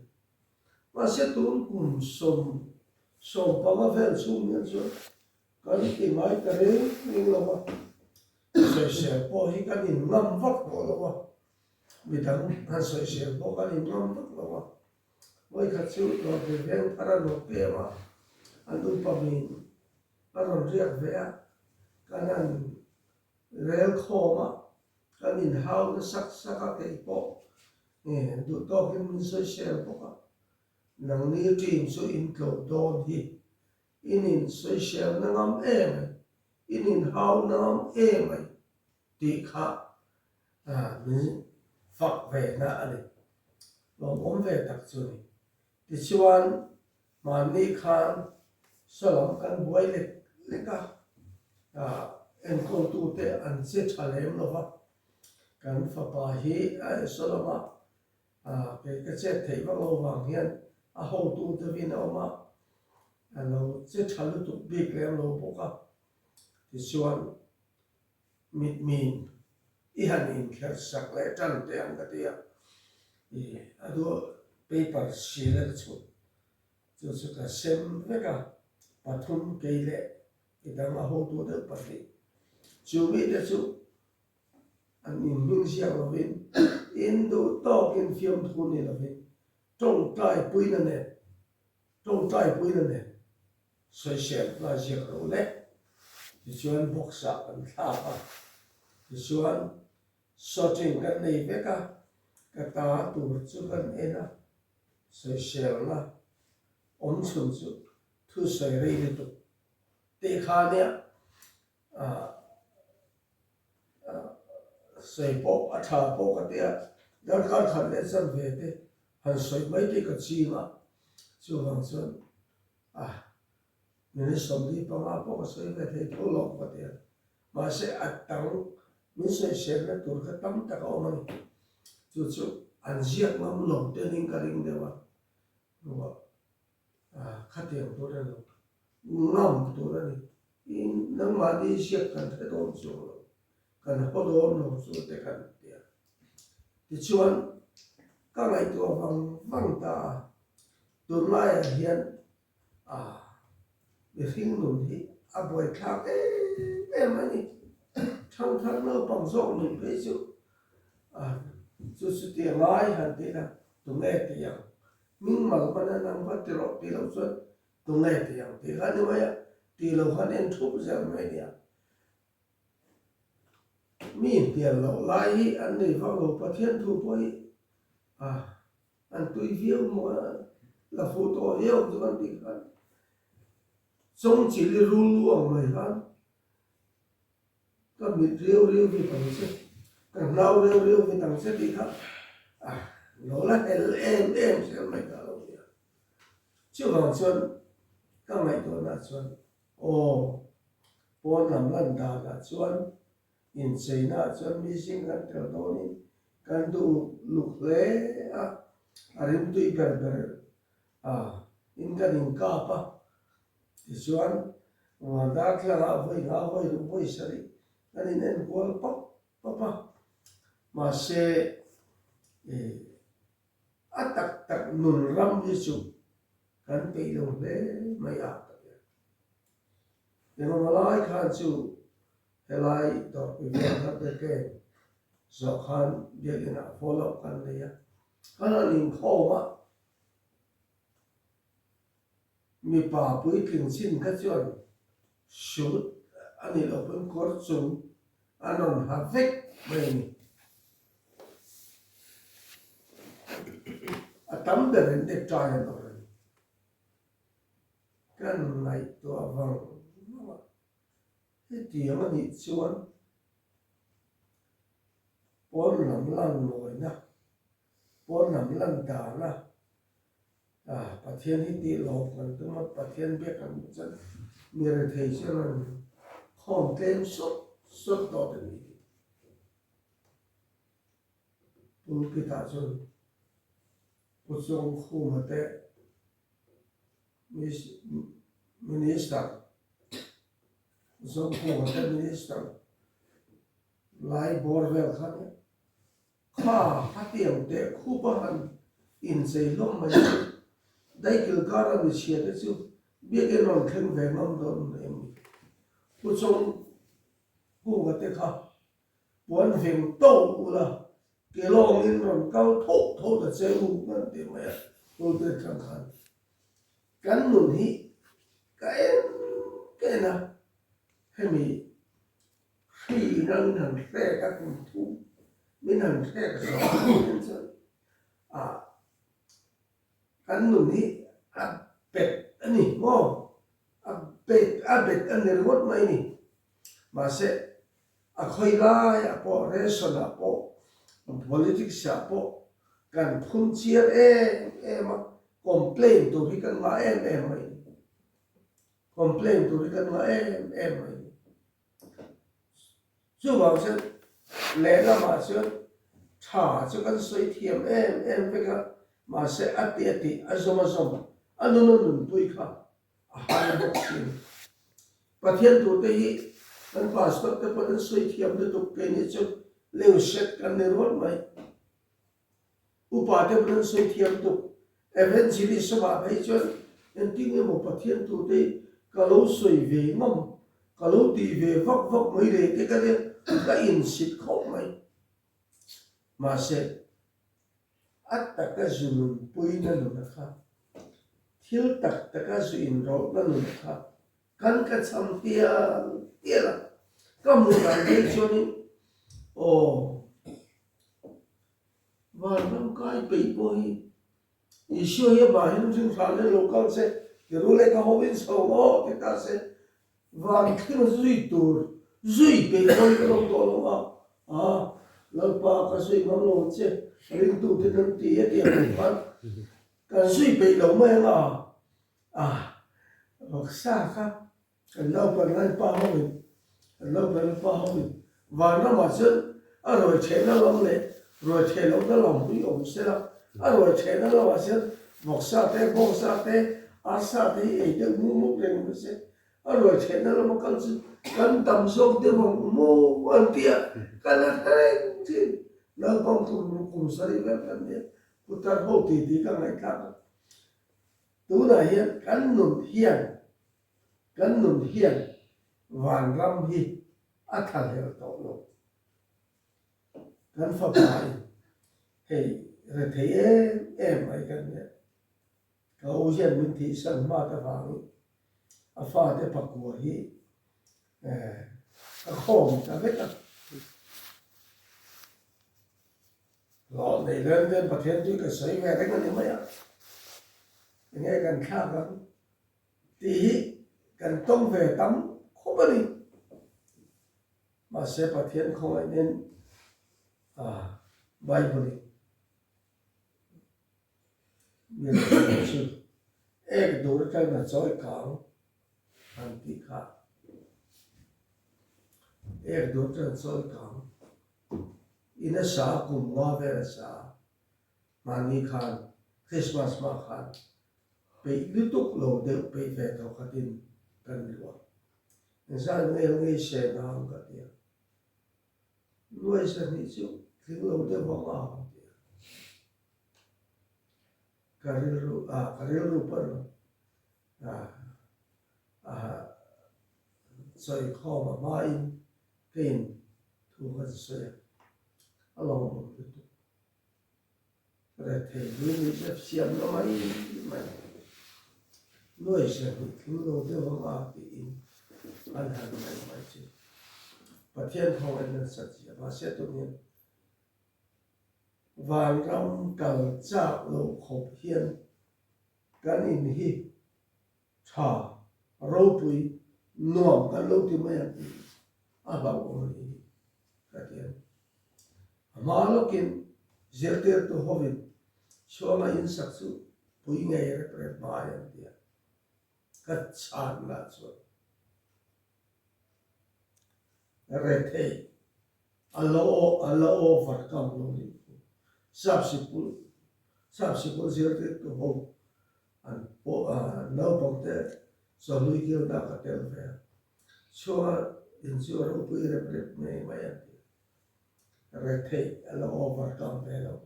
ma se tun kum som pa ma vel sum ni so kan ti mai ka re ni lo ma sai shel po hi kan in ngam vak lo wa mi dang han sai shel po kan in ngam vak lo wa moi kha chu lo de ven para lo pe ma an du pa min aron riak ve a kan an rel khoma kan in hau na sak a ke po du to kin min sai shel po ka nang ni team so in klo don hi in sai shel na ngam em in hau na ngam em ti kha min fak ve na ani lom om ve tak chu ni ti chuan ma ni khan solom kan buai le ka en ko tu te an che thalem lo wa kan fa pa hi soloma ke ka che thei wa lo wang hian a ho tu te vin oma lo che thalu tu bi klem lo bo ka ti chuan mit min i han in kher sak le tan te ang ka tia ado paper shile chu chu ka sem ve ka pathum ke le idang a ho tu de pa ni chu mi de chu an in ming sia lo vin in do to in fiam thu ni lo vin tong tai pui na ne soi shem la je ro le ti chuan boxa an tha pa ti chuan sorting kan nei ve ka ta tur chu kan ena soi shem la om chun chu thu soi rei le tu te kha ne soi po a tha po ka te dan kan khan le san ve te han soi mai te ka chi ma chu wang chuan mình sống đi bằng áo có sợi về thế thô lộc và tiền mà sẽ ăn tặng mình sẽ xem là tụi cái tấm tất cả ông chú ăn giết mà mình lồng tên hình cái hình đấy mà đúng không khát tiền tôi đây rồi ngâm tôi đây in nâng mà đi giết cần thế đó chú cần hốt đó nó chú để cần tiền thì chuan các ngày tôi văng ta tương lai hiện phim nổi thì buổi khác em ấy thằng nó bằng rộng mình thấy chứ chú tiền lái hẳn thế là tụi nghe tiền mình mà có nên làm phát tiền lâu xuân tụi nghe tiền thì cái như vậy tiền lâu hắn nên thúc ra mấy nè mình tiền lâu lái anh này vào lâu phát thiên thu bôi anh tùy phiếu mà là phụ tổ yêu cho anh đi khăn trong chỉ là ru luồng mày hắn các bị riêu vì tầng xét càng lao riêu vì tầng xét đi khác nó là em sẽ mày cả lâu nhỉ chứ còn xuân các mày tôi là xuân bốn năm lần ta là xuân in xây na xuân mi sinhกันtrở đó điกันดูlục lệ rim tui ber inกันin capa thì chuan mà đã theo ngã voi đúng voi sari anh nên quên papa mà sẽ tắc nôn ram đi chú kan bị đồng lệ mày nhưng mà lại khan chú lại đó bị việc hết được cái do khan việc này follow kan đấy kan anh khâu mà mi pa pui king sin ka chuan shoot ani lo pun kor chung anon havek mai atam de ren de trai no ren kan nai to avang he tiang ani chuan por lam lan noi na por lam lan da na pathian hi ti lo kan tu ma pathian be kan chan mi re thei chen khom tlem sốt to de ni tu ki ta chun pu song khu ma te minister song khu ma te minister lai bor vel khan kha hatiam te khu pa han in sei lom mai dai kil kara mi chia te chu bia ke non khen ve ngam don em pu song khu ma te kha buồn phiền tô là cái lon in còn cao thô thô là chơi u ngân tiền mày tôi chẳng hạn cắn nụn hi cái nào hay mi khi năng thằng xe các con thú mấy thằng xe cái đó cắn nụn hiเป็ดอันนี้งอเป็ดอันนี้รถไม่นี่มาเสร็จkhơi lai po reson po politics po kan phun chia em complain to vi kan ma em mai complain to vi kan ma em mai chu bảo sẽ lẽ là mà sẽ trả cho kan soi thiam em với cả mà sẽ ati azom anun tui kha hai bok sin pathian tu te kan pastor te pa den soi thiam de tuk ke ni chu leu set kan ne rot mai upa te pa den soi thiam tuk eventually sama bai chu en ting ne mo pathian tu te ka lo soi ve ngam ka lo ti ve vak mai re ke ka de ka in sit khop mai ma se at ta ka zulun pui na nu na kha thil tak ta ka zu in ro na nu na kha kan ka cham tia là có một cái gì cho nên và năm cái bị bôi ý xưa như bà hiện sinh sản lên local sẽ thì rồi lại có hậu viên sầu ngõ thì ta sẽ và khi mà duy bị bôi cái lòng to lắm lần ba cái suy ngắm lộn chứ liên tục thì năm tía tiền phát cái duy bị lắm mấy hoặc xa khác cái lâu còn lại ba hậu viên lâu bên bao và nó mà chứ rồi chế nó lắm này rồi chế nó lòng quý ông sẽ là rồi chế nó là chứ một sa thế vô sa thế sa thế ấy được mua lên nó sẽ rồi chế nó là một con tầm sông tiêu bằng mua quan tiền cái là cái thì nó con cùng sa đi với cái này của ta hậu thì cái này khác tú là hiện cắn nụn hiền vàng ram hi athal hel to lo kan fa pai hey re thei em ai kan ne ka o jen min thi san ma ta wang a fa te pakua hi a khom ta ve ta lo nei len pathian tu ka sai ve ta kan ni ma ya nghe kan kha kan ti kan tông về tắm không có đi mà sẽ pathian không ai nên Bible nên sự ek dur cái là choi kang an ti kha ek dur cái choi kang ina sa kum wa ve sa mani khan Christmas ma khan pe lutuk lo de pe ve to khatin kan lo insan ngai se na ka dia nuôi sa ni chu thing lo de wa ma karelu par soi kho ma mai ken thu ha se along tu re the ni se siam no mai nuôi sa ni thing lo de wa ma ti in an han mai mai chu thiên không anh nên sạch chỉ mà sẽ tự nhiên vàng rong cầu chạo lộ khổ hiên cái in hi cha râu bụi nuông cái lâu thì mấy anh à bảo ông đi cái tiền mà lúc in giờ tiền tu hovin cho mà in sắc su bụi ngày rồi mà anh đi cái chán là cho rồi thế alo vật cầm luôn đi subsequent giờ tiền tu hov anh bộ lâu bằng thế so lui kêu đã có tiền về cho insure upu irreparable may mayan retake ala overcome velo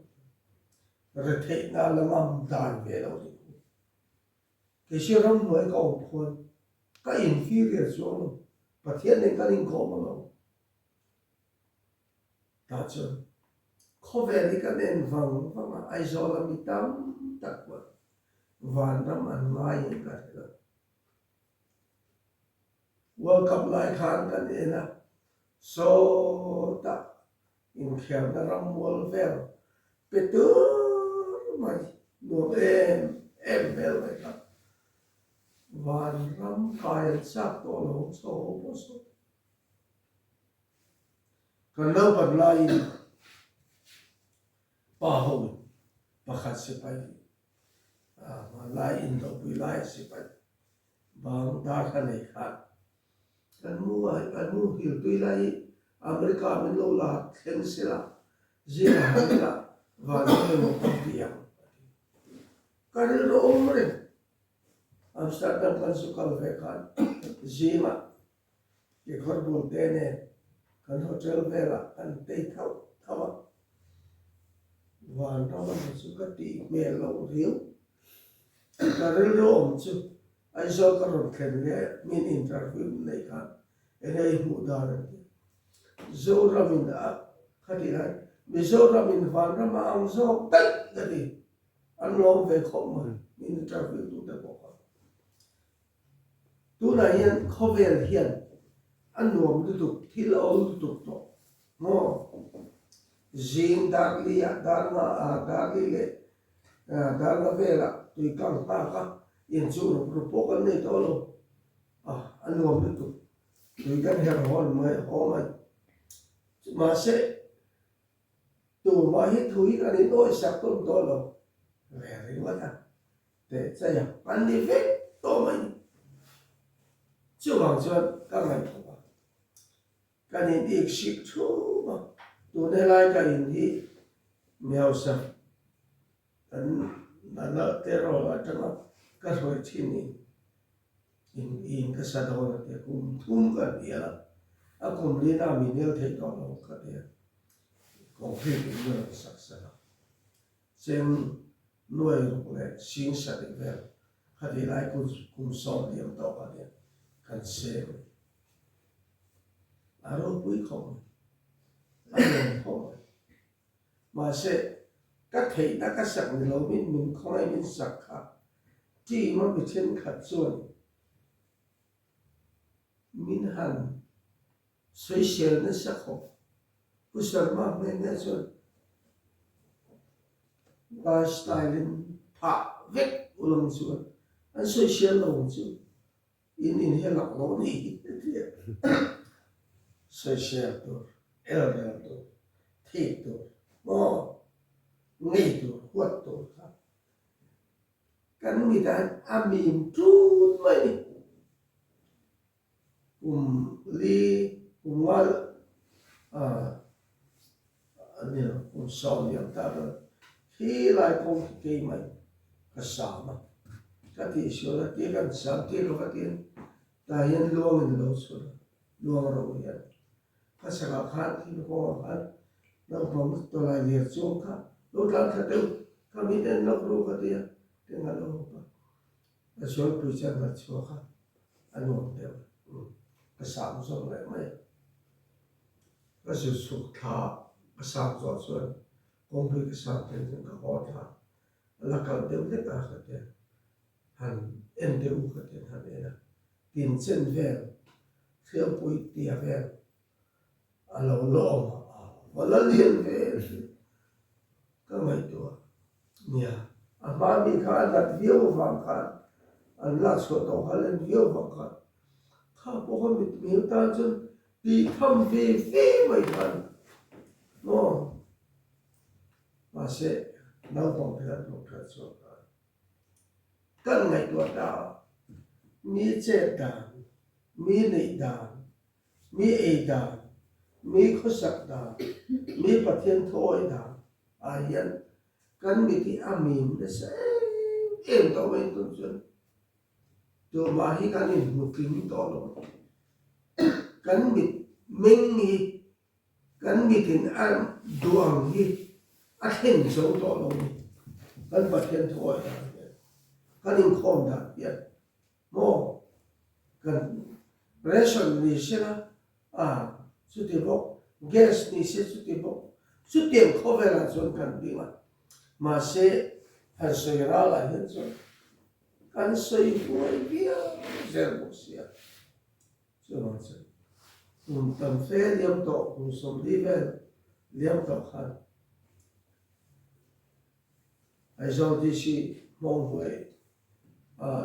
retake na lamam dan velo ke shiram noi ka phun ka inferior so pathian ne ka ning ko mo ta chun khove ni ka nen vang ai zo la mi tam tak wa van ram an mai ka thela World Cup lai khan kan ena so ta in khel na ram wol vel petur mai no em vel mai ka van ram kai sak to lo so po so kan lo pat lai pa ho pa khat se pai ma lai in do pi lai se pai bang dar khan nei khan kan mu hiểu tuy lai America mình lâu là khen sẽ là gì là và nó là một công việc cái đó là ôm rồi Amsterdam kan suka về kan gì mà cái घर buồn thế này kan hotel về là kan tây thâu thâu và nó là một suka đi mẹ lâu riu cái đó là ôm chứ ai cho cái rồi khen này mình interview này kan này mu đa rồi Zoramin da khatirai Zoramin van rama ang zo tai gadi an lo ve khom min travel tu te ko tu na hian khovel hian an nuam tu tu thil ol tu to mo jing darli ya darma darli le darma vela tu kang pa ka in chu ro po kan nei to lo an nuam tu tu kan her hon mai ho mai mà sẽ tụ mà hít thúi ra đến đôi sạc tôn to lo về đấy quá ta để cho nhập ăn đi vết to mình chưa bằng chuyện các ngành không có cái này đi ship chú mà tụ này lại cái này mèo sập anh là lợn tê rồi ở trong đó cái rồi chín in cái sao đó thì cũng thum cái gì là cùng đi nào mình nhớ thấy đó là cái gì còn khi mình nhớ sắc sắc xem nuôi rồi lại sinh sản được về cái gì lại cũng sống điểm đó cái gì cần xem rồi cuối không không mà sẽ các thầy đã các sắc người lâu mình không ai mình sắc khác chỉ mà bị thiên khát rồi mình hẳn suy xel nó sắc khổ, bữa sáng mà mình nghe rồi, và style phá vết ulang rồi, anh suy xel là ulang rồi, in hết lạc lỗ đi, suy xel rồi, elder rồi, thiệt rồi, mò, ngay rồi, quật rồi, cái người ta amin chút mấy, li Umar cũng sau nhiều ta rồi khi lại không kỳ mày cái sao mà cái gì số là cái gần sáng cái rồi cái tiền ta hiện luôn mình lâu số luôn rồi hiện cái sao khăn thì nó có khăn nó không tôi lại liệt xuống khác lúc làm thật đâu cái mình đến nó rồi cái tiền thì nó lâu cái số bây giờ là số khác anh muốn đều cái sao số lại mày cái sự sụt thả cái sao rõ ràng công việc cái sao trên những cái khó thả là cần tiêu hết cả cái tiền hành em tiêu cái tiền hành này là tiền chân về thiếu bụi tiền về alo lo wala lien ve ka mai to nia ama mi kha lat view wang kha an la so to halen view wang kha kha po ko mit mi ta chun pi tham ve ve mai khan no mà sẽ nấu bông phèn nấu phèn số kan ngai tua da mi che dan mi nei dan mi e dan mi khosak dan mi pathian thoi dan a hian kan mi ti amin de se em to mai tun chun to ma hi kan in mu king to lo kan mi meng hi kan mi tin an duang hi a hen so to lo ni kan pathian thoi dan kan in khom dan pian mo kan ration ni sina chu ti bok gas ni se chu ti bok chu tiam cover la chon kan dinga ma se har se ra la hen chon kan sei huai bia zer bo sia chu ma che tam fe liam to som level liam to khan ai zo di si mong huai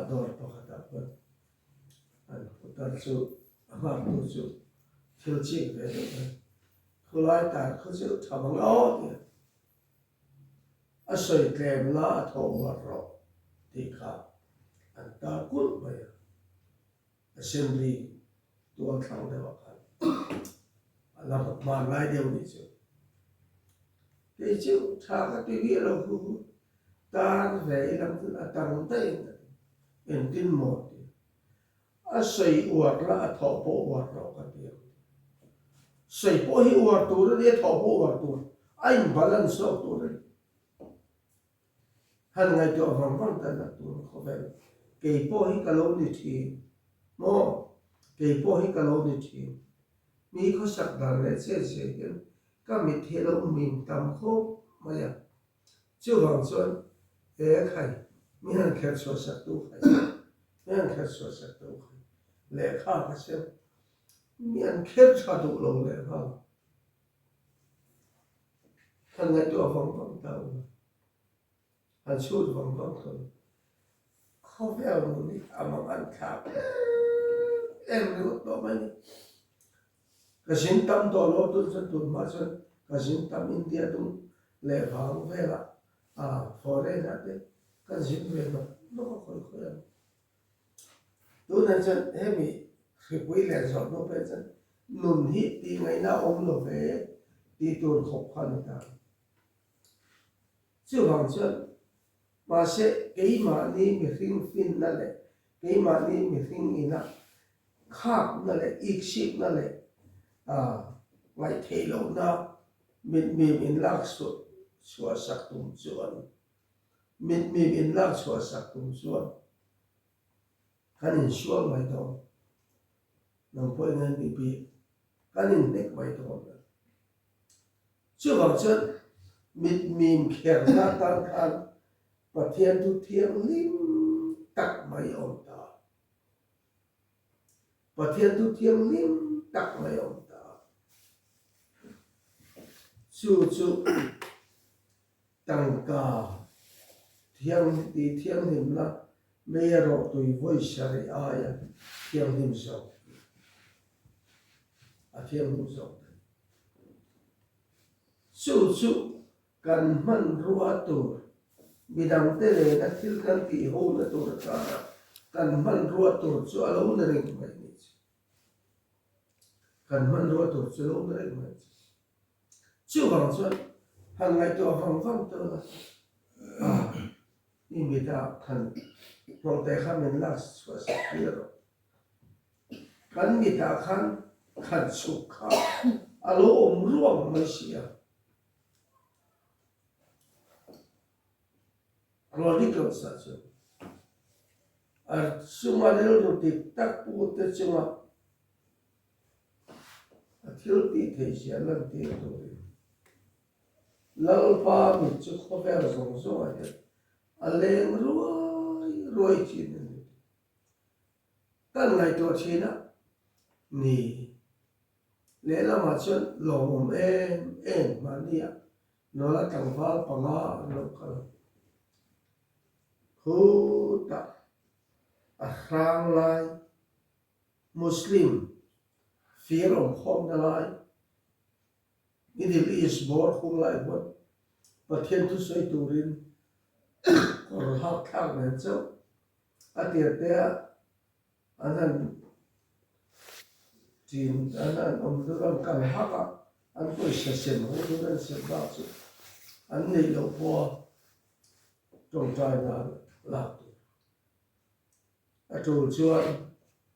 dor to khata pa an putar chu ama tu chu thil chi ve de khulai ta khu chu thamang lo de a soi tlem la tho wa ro ti kha an ta kul ba ya assembly tu an thang de wa khan ala ma lai de ni chu te chu tha ka ti vi lo khu ta ve lam tu atang ta in tin mo a sei uar la a tho po uar ro ka ti sei po hi uar tu re tho po uar tu ai balance so tu re han ngai to hong hong ta na tu ko ve ke po hi ka lo ni thi mo ke po hi ka lo ni thi mi kho sak dan le che che hian ka mi the lo min tam kho ma ya chu hong chuan e khai mi han kher so sak tu khai mi han kher so sak tu khai le kha ka se mi an kher cha tu lo le kha han ngai to hong hong ta han chu hong hong ko kho ve lo ni amang an kha em ru to ma ni ka sin tam to lo tu san tu ma san ka sin tam india tu le bang ve la foreign na te ka sin ve no no ko ko ya tu na san he mi khi pui le so no pe san nun hi ti ngai na om lo ve ti tu khop khan ta chu hang chuan ma se kei ma ni mi hring fin na le kei ma ni mi hring ina khap na le ik ship na le ngai thei lo na min in lak su chua sak tum chuan min in lak chua sak tum chuan kan in sual mai to nang poi ngan bi bi kan in nek mai to chu bang chuan min kher na tan khan pathian tu thiam lim tak mai om ta pathian tu thiam lim tak mai om ta chu tang ka thiam ti thiam him na me ro tui voi sari aya thiam him so a thiam him so chu kan man ruwa tu bidang te le na thil kan ti ho na tu ka kan man ruwa tu chu alo na ring mai ni kan man ruwa tu chu alo na ring mai chu bang chuan han ngai to hang hang to la ni mi ta kan hong te kha min la swa sa pi ro kan mi ta khan khan su kha alo om ruang mai sia radical sa chu ar sumarel ro ti tak pu te chunga a thil ti thei sia lan ti to lalpa mi chu kho ver zong zong a aleng ruai chin kan ngai to china ni lẽ là mà chuyện lòng em mà nia nó là chẳng phải bằng ngã nó cả hú ta sang lai Muslim phía ông không lại Middle East board không lại board và thiên tu soi tu rin còn học thang này chứ à tiệt đấy anh tin anh ông đưa ra cái học à anh có sẽ xem hồ đưa ra xem bao chứ anh này đâu qua trong trai là làm à chỗ chưa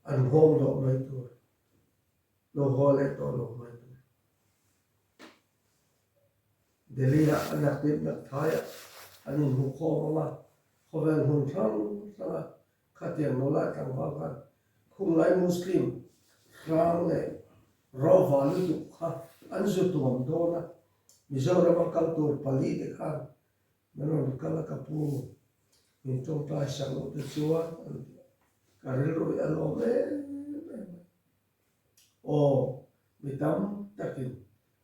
anh hôn độ mấy tuổi nó hôn lại to lo mấy tuổi để lý là anh đặt tiền đặt thái anh nhìn hồ kho mà kho về hồn thang sao khát tiền nó lại càng vàoกันkhông lại Muslim rang này raw value tu kha an zu tuam do na Mizoram culture pali de khan meron kala kapu min trong ta sang lo de chuan karel ro alo me o mitam takin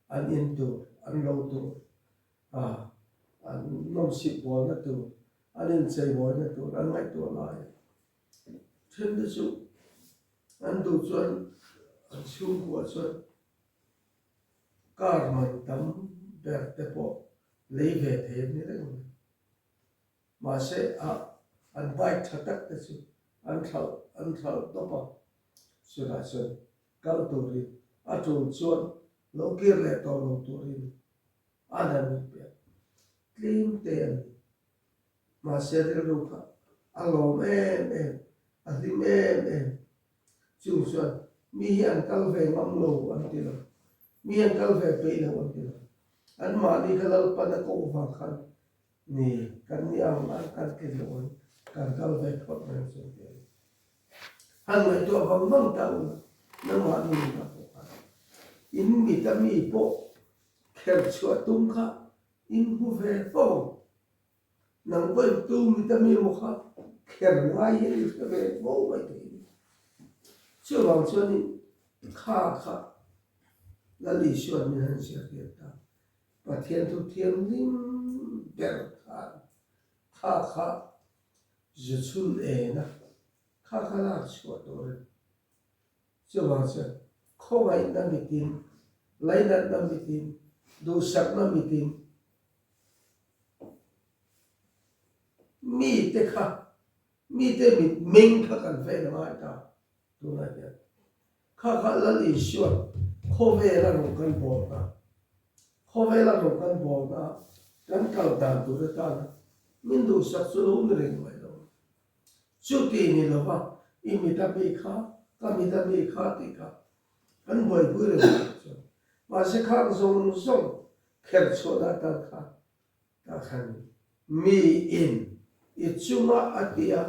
an in tu an lo tu an nom si bol na tu an in sei bol na tu an ngai tu lai thêm de chu an tu chuan an chung của chuan kar man tam ber te po lấy về thế như thế này mà sẽ anh bay thật tất cái sự anh thở tốt vào sự là sự cao tuổi đi chủ chuan lỗ kia lại to lỗ tuổi đi anh làm việc kim tiền mà sẽ được đâu cả anh làm em anh tìm em chủ chuan mi hiện cao về ngắm lỗ anh tìm mi hiện cao về bể lỗ anh tìm anh mà đi cái lâu pan nó vàng khăn nè cái niệm anh cái lối cái cao về thoát ra rồi anh người tua vàng vàng tao nó mà đi gặp in mi ta mi po khéo chua tung khá in hu về phong nang quên tu mi ta mi một khá khéo ngay in về vô vậy thì chưa bằng chưa đi khá là lý xuân mình hành sẽ hiện ta và thiên thu thiên linh đẹp khá dự xuân na khá là chua tôi chưa bằng chưa không ai đang bị tin lấy đang bị tin đồ sắc đang bị tin mi te mình khá cần phải làm ai ta tôi nói vậy khá là lý xuân không về là một con bò ta không về là một con bò ta gắn cầu đàn tôi đã ta mình đồ sắc số lố người này vậy đâu chút tiền này là vad imitabi khá kamitabi khá thì khá anh bồi bồi được mà sẽ khác giống khép số đã ta khăn mi in ít chunga atia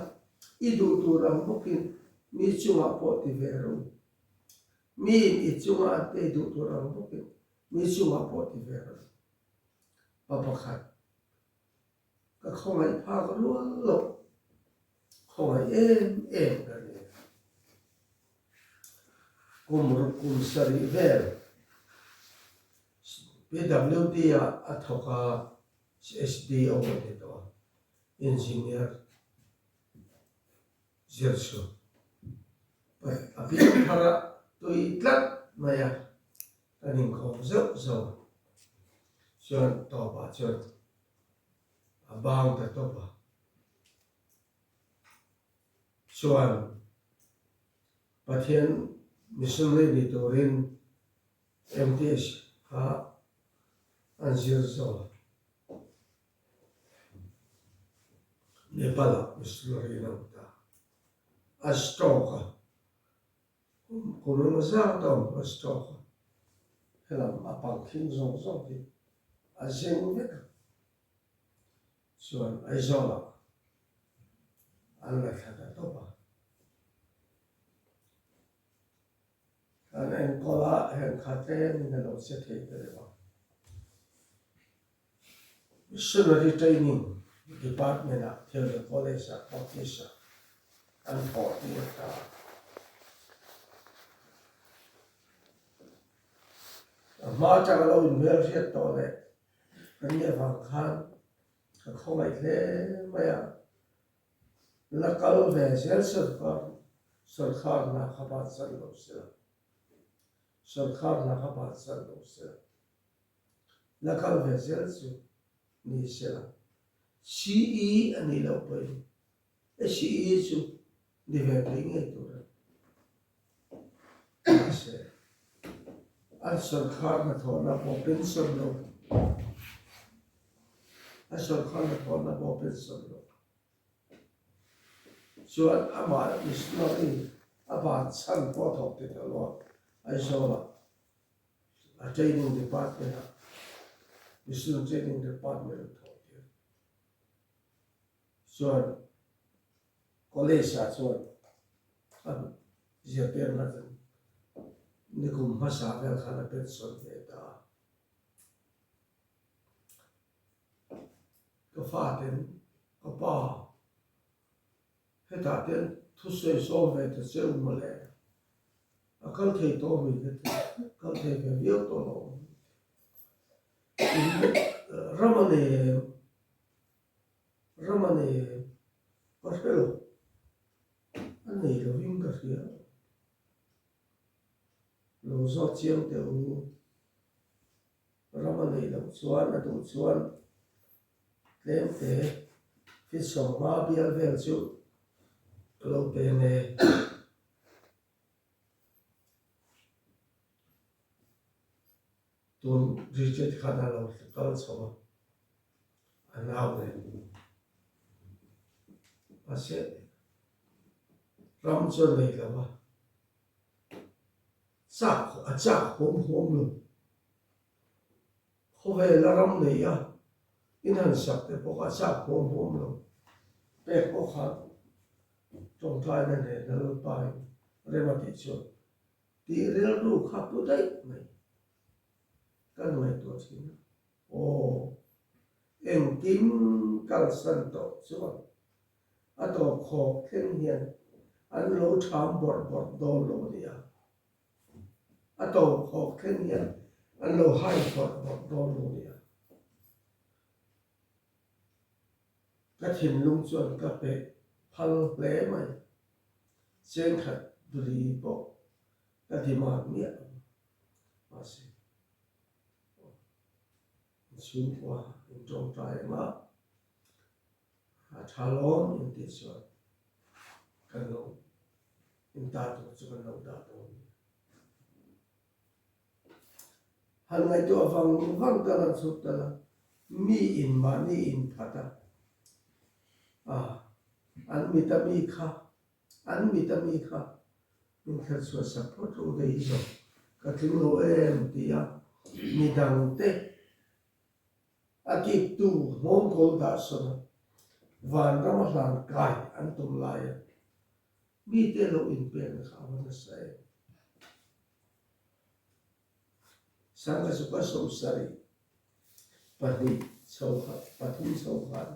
idu tu ram bokin mi chunga po ti veru mi ít chunga atia idu tu ram bokin mi chunga po ti veru papa khát cái không ai pha cái luôn lộc không ai em cái này kum sari vel PWD a thoka SDO de to engineer zerso api thara toi tlat maya tanin khom zo chuan to ba chuan abang ta to ba chuan pathian missionary ni torin MTS ha anjir zo Nepal missionary na ta astoka kuma mazar dom astoka helam apang king zo di azeng vek chuan aizola an la thata to ba anh có là hàng khát mình là nó sẽ thấy cái đó missionary training department à theo the college à office à anh có đi ta mà chẳng lâu in về riết to này cái nhà vàng khan cái không ai thế mà là câu về sẽ sơ khăn là các bạn sân lâu xưa sơ khăn là các bạn sân lâu xưa là câu về sẽ ni xưa sĩ ý anh đi lâu bay sĩ ý chú đi về bên ngay tụi nó sẽ anh sơ khăn là thôi là bỏ bên sân lâu anh sơ khăn là thôi là bỏ bên sân lâu chuan ama missionary aba chan po thok te lo ai so la a training department mission training department thok te chuan college a chuan an je per na tan ni kum bhasa vel khana pen son ve ta ka fa ten ka pa hết cả tiền thu税收về thì sẽ một lệ, không thể to mình cái không thể về việc to lâu, Ramane, có phải không? Anh này là vinh cái gì? Lô do chiang tiêu Ramane là đủ chuan, đem thế, phía sau mà bia về chú lâu bên này tuần reject khá là lâu câu số anh nào này và sẽ ram cho này là ba chắc hôm luôn không về là ram này à in hàng sạch thì có chắc hôm luôn bé có khác trong thái này này là lâu bài rồi mà thị trường thì real đủ khác đủ đấy này cái này tôi chỉ ồ em kim càng sân tổ chứ à tổ khó khen hiền anh lâu chạm bọt đồ lô đi à tổ khó khen hiền anh lâu hai bọt đồ lô đi cái thìn lung chuẩn cái bể phal lẽ mày trên khát b리 bộ cái thì mà miệng mà sẽ xuống qua trong trái mà thà lon in tiệt rồi cái lâu in ta tụ cho cái lâu ta tụ hàng ngày tôi vang vang ta là sốt ta là mi in mà ni in phata anh mi ta mi kha anh mi ta mi kha mình thật sự support ở đây rồi cái tiếng lỗ em thì mi đằng tết kịp tu mong cầu đã xong và nó mà làm cài anh tung lại mi tê lỗ in biển khá hơn sẽ sáng cái số sâu sari bati sâu khát bati sâu khát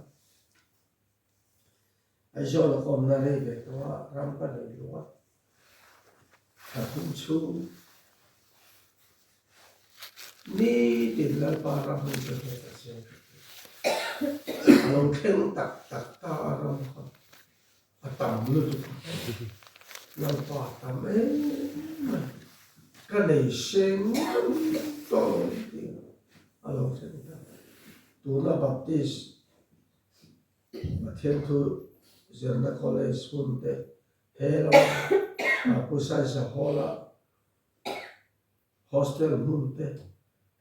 ai cho là con na đây về đó ram cái này luôn bati chú ni tiền là ba ram mình được cái gì lâu thêm tắc ta ram không tầm luôn lâu ba tầm ấy cái này xem to thì lâu thêm tu là Baptist thiên thu giờ nó college school để hello pusai sa hola hostel mun te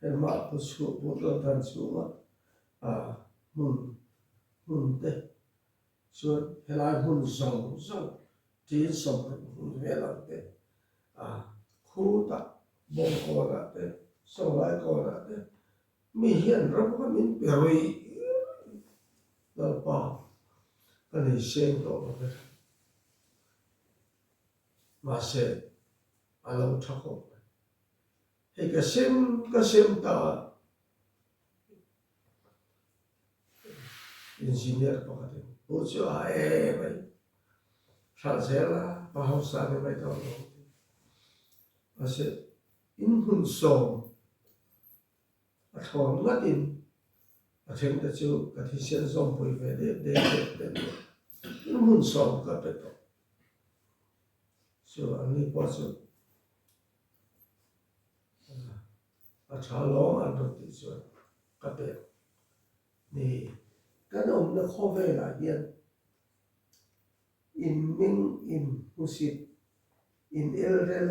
el ma pusu puto tan suwa mun te so helai mun so tin so mun vela te khu ta bong ko la te so lai ko la te mi hian ro ko min perui dal pa cái này xem đó mà sẽ lâu thắc không thì cái xem ta engineer có cái bố chú ai vậy sao sẽ là bao sao để vậy đó mà sẽ in hun song thon ngắt in thêm ta chú cái thi sen som bùi về để nó muốn som cái bê tông chú anh đi qua chú trả lóng anh được thì chú cái bê nè cái ông nó khó về lại yên in minh in husit in elrel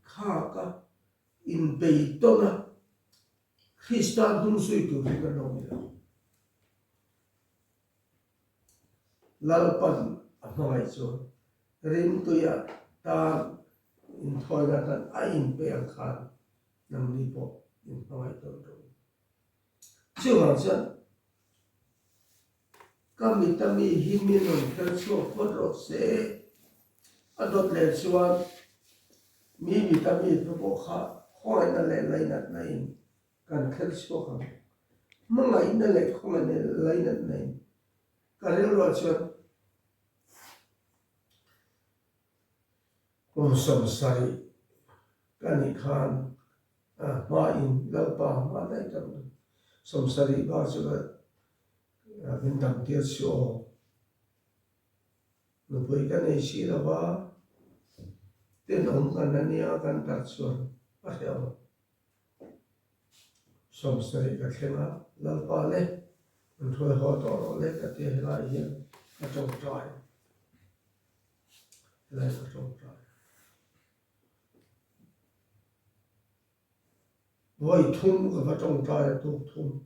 kha ka in beitona Christian hun sui tu cái nông này lalpan nói cho rin tu ya ta in thôi ra tan ai in pe ang khan nam ni po in nói to to chưa hoàn chân kami tami himin on kel so kodro se adot le chuan mi tami to po kha khoi na le lai nat nai kan kel so kham mangai na le khoi na lai nat nai ka le lo chuan som sai kani khan ma in lalpa ma dai tam som sari ba chu bên đằng kia sổ nó với cái này xí là ba tên ông cần anh nia cần đặt xuống bắt đầu xong rồi cái khen á lần ba lệ mình thôi họ tỏ lệ cái tiền lại hiện ở trong trại lại ở trong trại với thun cái vào trong trại tu thun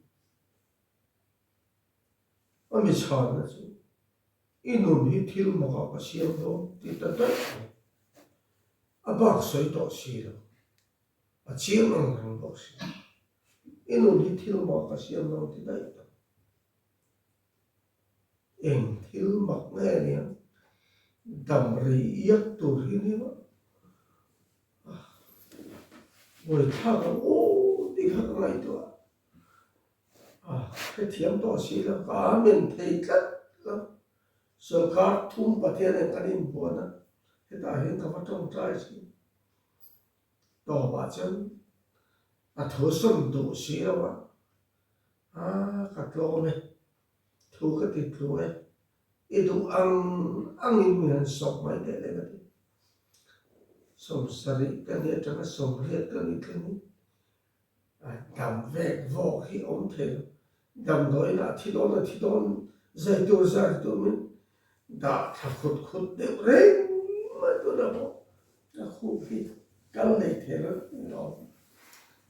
ami chhan na chu inun hi thil ma ka siam do ti ta ta abak soi to si lo a chiam ang hang do si inun hi thil ma ka siam do ti dai ta eng thil mak nge ni dam ri yak tu hi ni ma voi tha ka o ti kha ka ngai to cái thiếm đó xí là cả mình thấy cất lắm rồi cả thun bát thiên này cái điểm buồn á cái ta hiện cái trong trái xí đỏ bát chân thở sâm đủ xí đâu cái lô này thu cái thịt lô này ít đủ ăn mình sọc mấy cái này cái sòng sari cái này trong cái sòng liệt cái này cầm vẹt vò khi ống thề đầm nói là thi đón dây tôi mình đã thà khut đều rèn mà tôi đã bỏ đã khu khi cắn lấy thế đó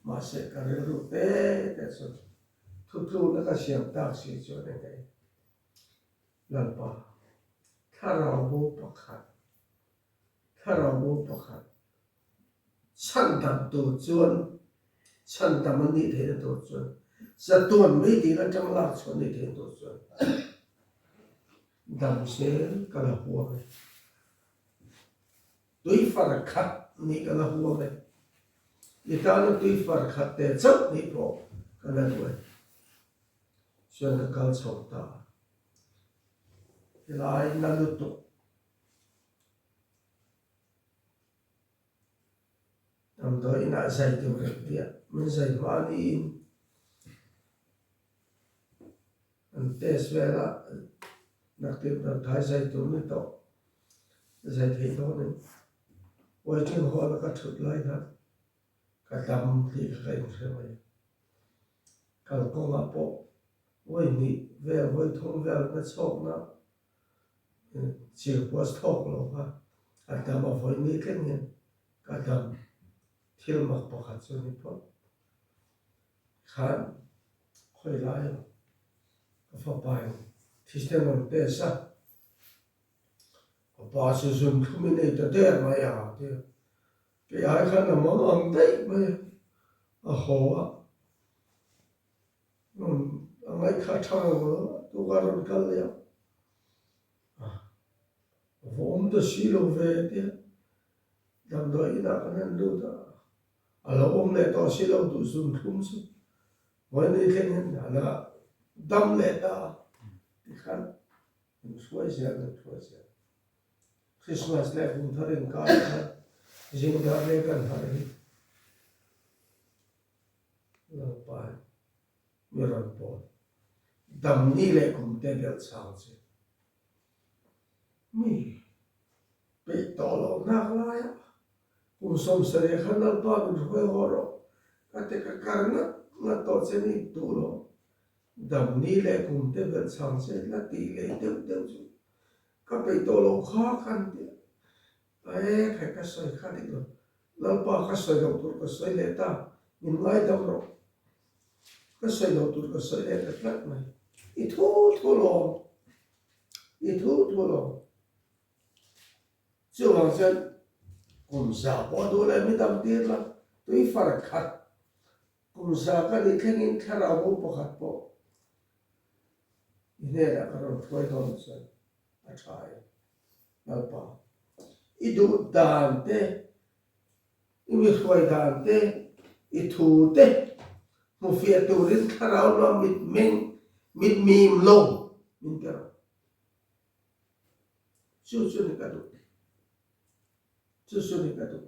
mà sẽ cả cái lúc thế rồi thut nó cái xiêm tác sĩ cho này lần ba thà rau bố bạc hạt săn đầm tổ chuan chân ta mình đi thế tổ chuẩn, giờ tuần mấy tí là trăm lạc chuẩn đi thế tổ chuẩn, đầm xe cái là huống này, tuy phải khát ní cái là huống này, người ta nó tuy phải khát để chấp ní bộ cái là đuổi, cho nên cái sống ta, cái lại là lụt tụ. Năm tới đã dạy được việc mình dạy hóa đi anh test về là đặc biệt là thái dạy tôi mới tổ dạy thấy đó nên quay trên họ là các thuật lại đó cả đầm thì cái sẽ vậy cả con ngã bộ quay nhị về quay thông về nó sọc nó chỉ có sọc rồi ha cả đầm mà phải nhị cái này cả đầm thil mak pakhat chu ni po khan khoi lai ka fa pai system on te sa ko pa su zum thumi nei ta der ma ya te ke ai khan na mo ang dei ma a ho a angai kha thang lo tu ga ron kal ya vom da si lo ve te dam do ina kan du ta alo này to xí lâu tụ sum thum su với nơi khen nhân là đâm lệ ta thì khăn suy sẽ Christmas lệ cũng thay đổi cả riêng ra đây cần phải pa mi ran po dam ni le kum te bel chang che mi pe to lo na la ya kum som se re khan al pa mi hoi ho ro ka te ka kar na to che ni tu lo dam ni le kum te bel chang che la ti le te chu ka pe to lo kha khan te ai khai ka soi kha di lo lal pa ka soi lo tur ka soi le ta min ngai dam ro ka soi lo tur ka soi le ta tlat mai i thu lo chu wang chen kum sa po do le mi dam ti la tui far khat kum sa ka ni thengin thara bo po khat po ine la ka ro thoi don chen a thai lal pa i du dan te i mi thoi dan te i thu te mu fia tu rin thara lo mit mim lo min ka chu ni ka du ni ka du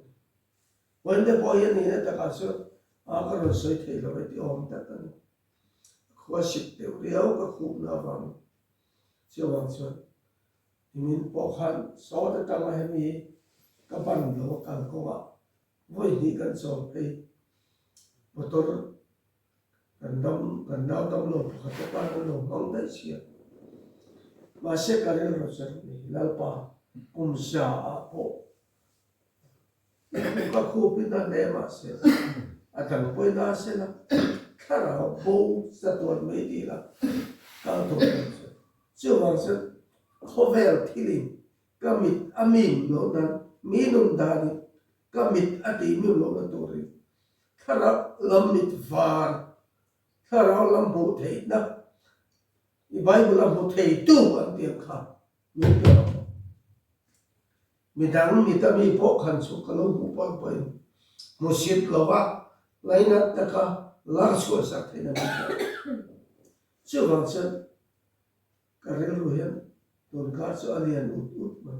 wanda po yan ni ta ka so a ka ro soi the lo ti om ta ta khwa sik te riau ka khu na wang chu wang chuan min po khan so ta ta ma he mi ka ban lo kan ko wa voi ni kan so pe motor kan dam lo ka ta pa lo mong dai sia ma se ka re ro ser ni lal pa kum sa a po ka khu pi na le ma se a tang poi na se la ka ra bo sa to me di la ka to chu wang se khovel thiling kamit amin lo nan minum dani kamit ati mi lo na tori khara lamit var khara lam bu thei na i bible lam bu thei tu an tiam kha mi pe mi dang mi ta mi po khan su ka lo bu pa pa mo sit lo wa laina ta ka la su sa thei na chu wang chen ka re lu hian don ka chu alian ut ma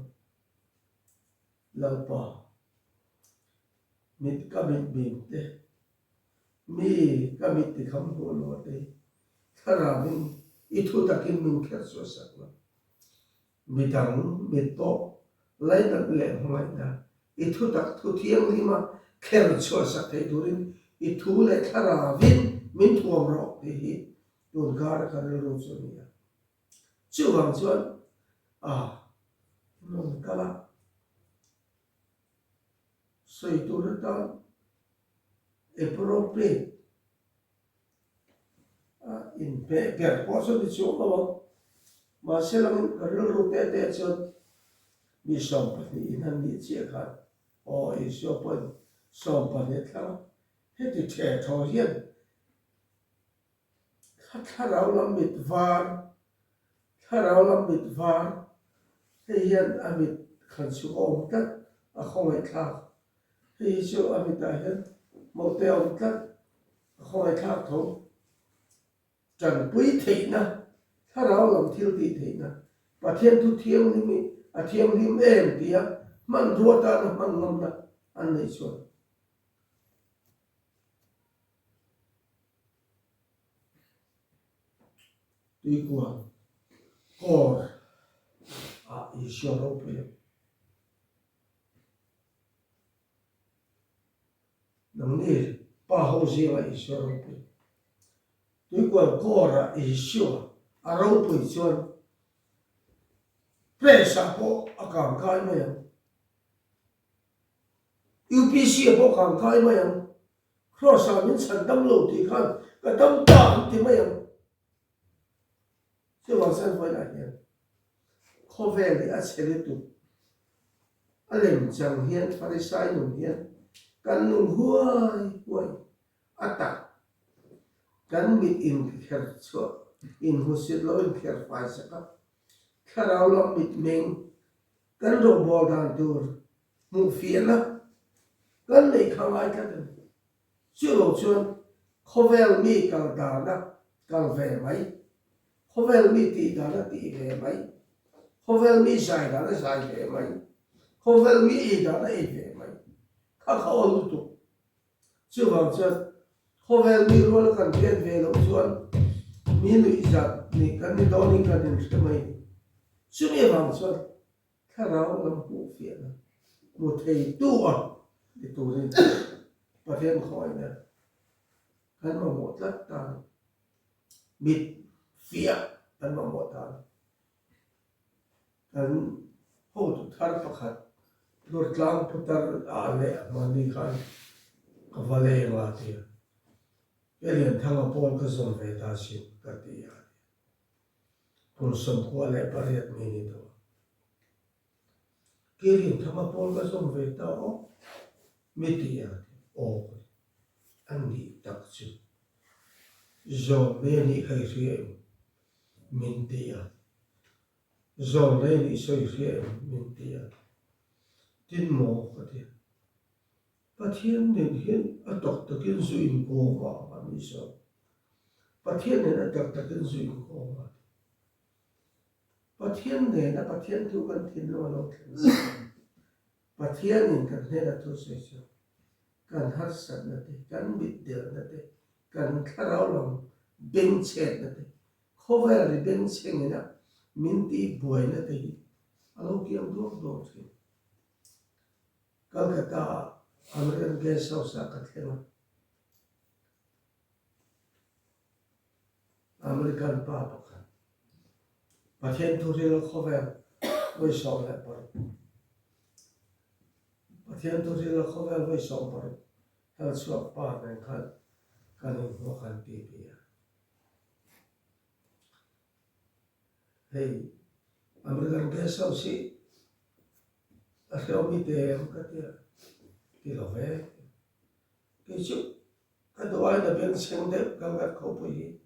lalpa mit ka mit bim te mi ka mit ti kham ho lo te khara min i thu takin min kher so sak ma mi dang mi to lai na le hmai na i thu tak thu thiang li ma kher so sak te durin i thu le khara vin min thuam ro te hi don ka ka re ro so ni ya chu wang chuan non kala soi tu ta appropriate in per poso di chu lo ma se la ka ro ro te chon mi som pa ni nan ni che kha o i so pa som pa ne kha he ti che tho hian kha rao lam mit var he hian amit khan su om tat a khoi kha he chu amit a hian mo te om tat a khoi kha tho chan pui thei na kha rao lam thil ti thei na pa thiam thu thiam ni mi a thiam lim em tia man ruwa ta na man ngam na an nei chu tui kwa kor a ishoro pe nang ni pa ho si wa ishoro pe tui kwa kor a ishua a ro pu chuan presa po a kam kai ma yang UPC po kam kai ma yang cross a min san dam lo ti khan ka dam ta ti ma yang chu wang san foi la hian khovel a chele tu a lem chang hian pharisai nu hian kan nu huai ata kan mit in kher chu in husit lo in kher fai saka kharau lo mit meng kan ro bol dan tur mu fiela kan nei khamai ka den chu lo chuan khovel mi kal da na kal ve mai khovel mi ti da na ti ve mai khovel mi sai da na sai ve mai khovel mi i da na i ve mai kha kha ol tu chu wang chuan khó về mi rồi cần tiền về lâu xuân mi lụy giặt ni cần ni đó ni cần ni cái mày suy nghĩ vàng xuân khá ráo làm cụ phiền một thầy tu à để tu lên và thêm khỏi nè hắn mà một rất tàn bịt phía hắn mà một tàn hắn hô tụ thar phát khát đột lang putar à lệ mà đi khai và lệ mà thì cái liền thằng ở Paul cái dòng về ta xin cái gì à cùng sống qua lệ bà riết mình đó cái liền thằng ở Paul cái dòng về ta ó mít đi à ó anh đi đặc sự dòng bên đi hay riêng mình đi à dòng bên đi soi riêng mình đi à tin mò cái gì bắt thiên nên hiện ở đọc tự kiến duyên cô mà mình sợ bắt thiên nên ở đọc tự kiến duyên cô mà bắt thiên nên là bắt thiên tu cần thiên nó lâu thiên bắt thiên nên cần nên là tu sửa sửa cần hát sạch là thế cần bịt đều là thế cần khá rau lòng bên chết là thế không phải là bên chết này nè mình đi buổi là thế alo kia ông đuốc thế cái ta American guest house à cái thế mà American pub à bắt thiên tu thì nó không phải với sòng lại bảo bắt thiên tu thì nó không phải với sòng bảo theo suốt ba ngày khăn cái này nó khăn bì bì à hey American guest house thì ở chỗ mi tê cái gì thì là về cái chỗ cái đồ ăn là bên sinh đẹp cái khẩu vị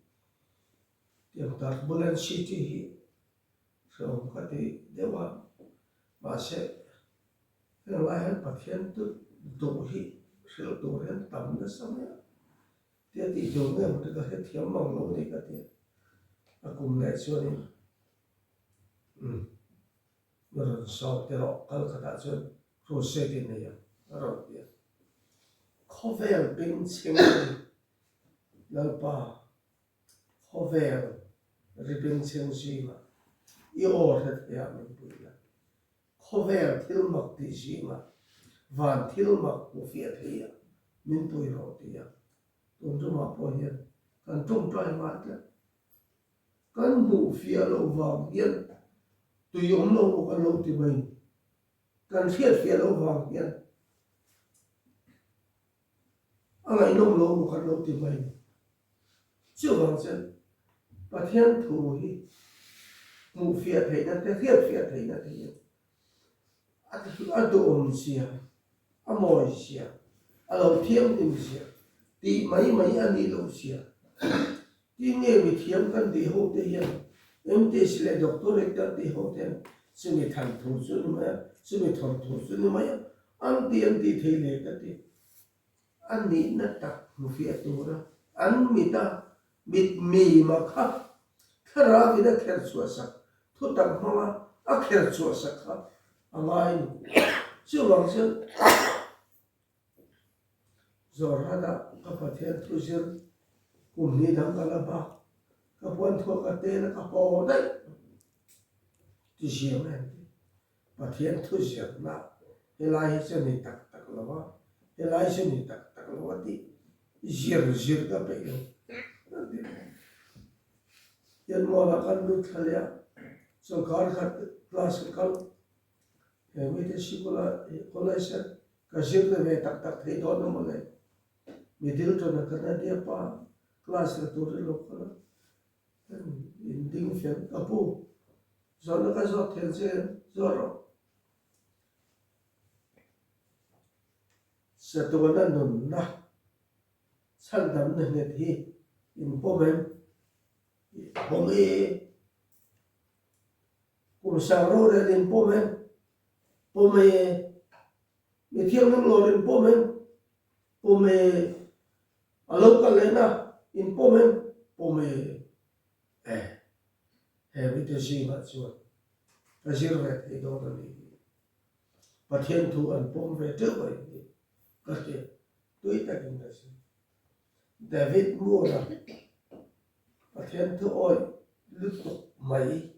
tiệm tart Bulan City rồi cái thì đều mà sẽ cái loại hình phát hiện từ đồ hi sự đồ hình tầm nó xong nhá thì chỗ này một cái hết thiếu mỏng lâu này cái thì cùng lại cho nên rồi sau thì họ cái ta cho rồi sẽ cái này rồi thì khó về bên sinh lần ba khó về rồi bên sinh gì mà yêu thật là mình bùi là khó về thiếu mặc thì gì mà và thiếu mặc của phía thì mình bùi rồi thì tôn trọng mặc bao nhiêu cần trông trai mát là cần bộ phía lâu vàng yên tùy ông lâu cần lâu thì mình cần phía lâu vàng yên anh ấy lâu cần lâu thì mình chưa bằng chân và thiên thủ hi mù phía thấy nó thế thiết phía thấy nó thế đồ ôm xìa mồi xìa lâu thiêm tìm xìa tí mấy anh đi lâu xìa tí nghe bị thiêm cần tí hô tê hiền em tê xì lại độc tố lại cần tí hô tê sư mì thằng thủ sư nữa mà sư mì thằng thủ sư nữa mà anh tí thấy lệ cái tí anh ní nó tặc mù phía tù đó anh mì ta bịt mì mà khắp khá ra vì nó khéo chua sắc thu tặng hoa khéo chua sắc khắp anh ai chưa bằng chứ rồi ra đã các phát hiện thu dương cùng đi đăng cả là ba các quan thuộc các tên là các hồ đấy thì riêng này phát hiện thu dương là cái lai cho nên tắc là ba cái lai cho nên tắc là ba thì riêng cái bây giờ yan mo la kan lut khalya so kar khat class kal mi te sikula college ka jir de ve tak thei do no mole mi dil to na kana dia pa class la to lo kala in ding fen kapu zo na ka zo thel je zo ro sa to na nun na san dam na ne thi in po men bom cùng sang rô ra đến bom mi thiêng năng lo đến bom ở lâu cả lên na in bom với cái gì mà chuột cái gì vậy thì đó là gì và thiên thu ăn bom về trước vậy cái gì tôi ta kinh là gì David mua là và thiên thứ ôi lúc tục mấy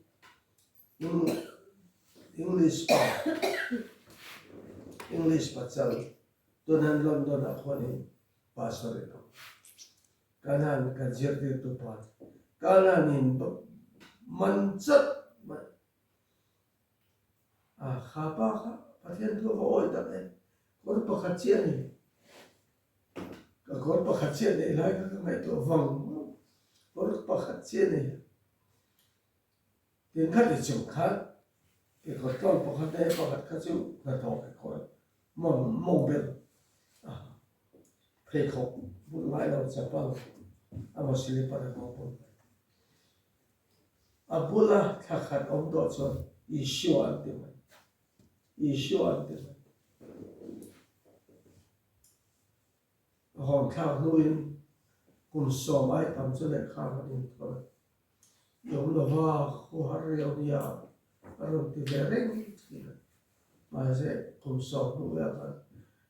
English pa chal tunan London a khoni pastor ro kanan ka jirti tu pa kananin manchat a khapa kha pathian thu oi ta e kor pa khachi ani ka kor pa khachi ani lai ka ngai to vang kor pa khachi ani tin khat de chum khat ke kor ton pa khat de pa khat khachu na to ke kor mong bel a phê khóc bút lại đâu chả bao à mà xử lý bắt đầu bút à bút là khát khát ông đó cho Yeshua anh tìm mình Yeshua anh tìm mình hòn khao nuôi cùng sò mái tầm cho nên khao mà đi thôi giống là hoa khu hát rêu nia rồi thì về rèn mà sẽ cùng sò nuôi ăn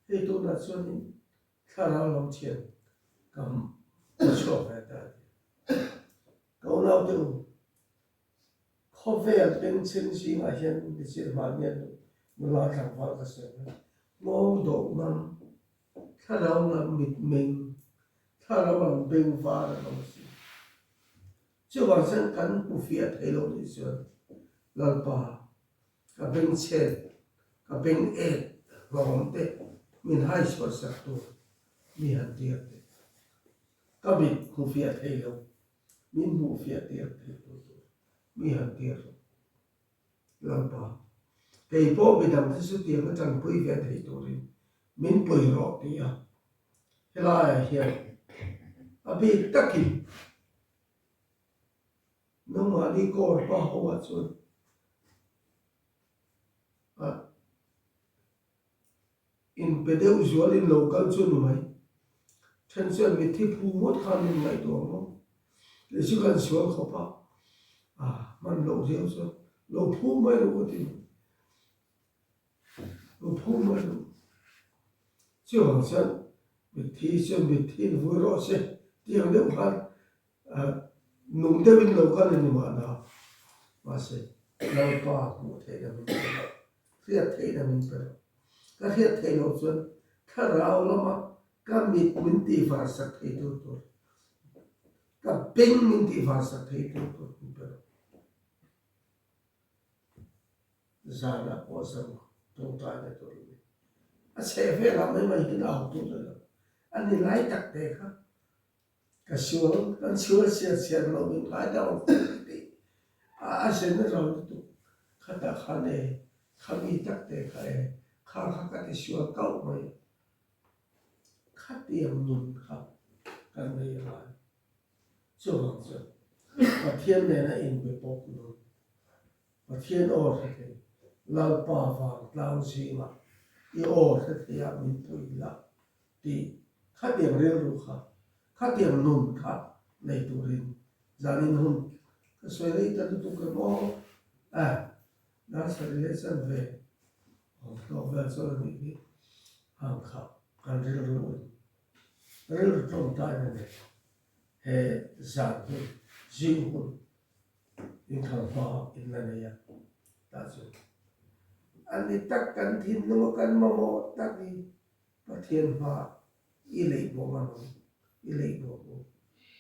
thì tôi đã cho nên khá là lòng tiền cầm cho về ta câu nào từng khó về bên trên gì mà hiện thì chỉ mà nhận nó là thằng vào cái sự ngô độ năm khá là mịt mình khá là bình pha là không gì chứ còn sen cắn của phía thấy lâu thì chưa lần ba cả bên trên cả bên ép và không tệ mình hai số sắc tu mi hàn tiệt các vị của phía thấy lâu mình mu phía tiệt thì mi hàn tiệt lần ba cái bộ bị đâm tới số tiền nó chẳng bơi về thấy tôi mình bơi rõ thì à thế là hiện à bị tắc kịp nó mà đi coi bao hoa xuân à in pedeu usual in local xuân này chân xuân bị thi phù một khăn in ngày đó nó để chỉ cần xuân khó pa à mình lộ rêu xuân lộ phù mấy lộ thì lộ phù mấy lộ chưa hàng xuân bị thi xuân bị thi vui rõ xe tiếng đều khăn à nung tê bên lâu cái này mà nào mà sẽ lâu pa một thế là mình thiết thế là mình phải cái thiết thế lâu xuân khá rau lắm mà cái mình tì phá sắc thế thôi cái pin mình tì phá sắc thế thôi mình phải ra là có sẵn trong trái này thôi à sẽ phải làm mấy cái nào tốt rồi anh đi lái chặt thế khác cái sữa xe lâu mình lái đâu à sẽ nó rồi tụ khát đã khát này khát đi chắc để khai khát cái sữa cậu mày khát tiền nhìn khát cái này là chưa hoàn chỉnh và thiên này là in về bốc luôn và thiên ở thế lao pa vàng lao gì mà đi ở thế thì mình tuổi là thì khát tiền riêng rồi khát tiền nôn khát này tụ rin gia đình hôn cái xoay đấy ta tụ cái bó à đã xử lý xong về họ về cho mình hàng khát cần riêng trong tay này hệ giản hôn riêng hôn in khang hoa in là này ta chứ anh đi tắc cần thiên nó cần mò tắc đi và thiên hoa y lấy bộ mà y lấy bộ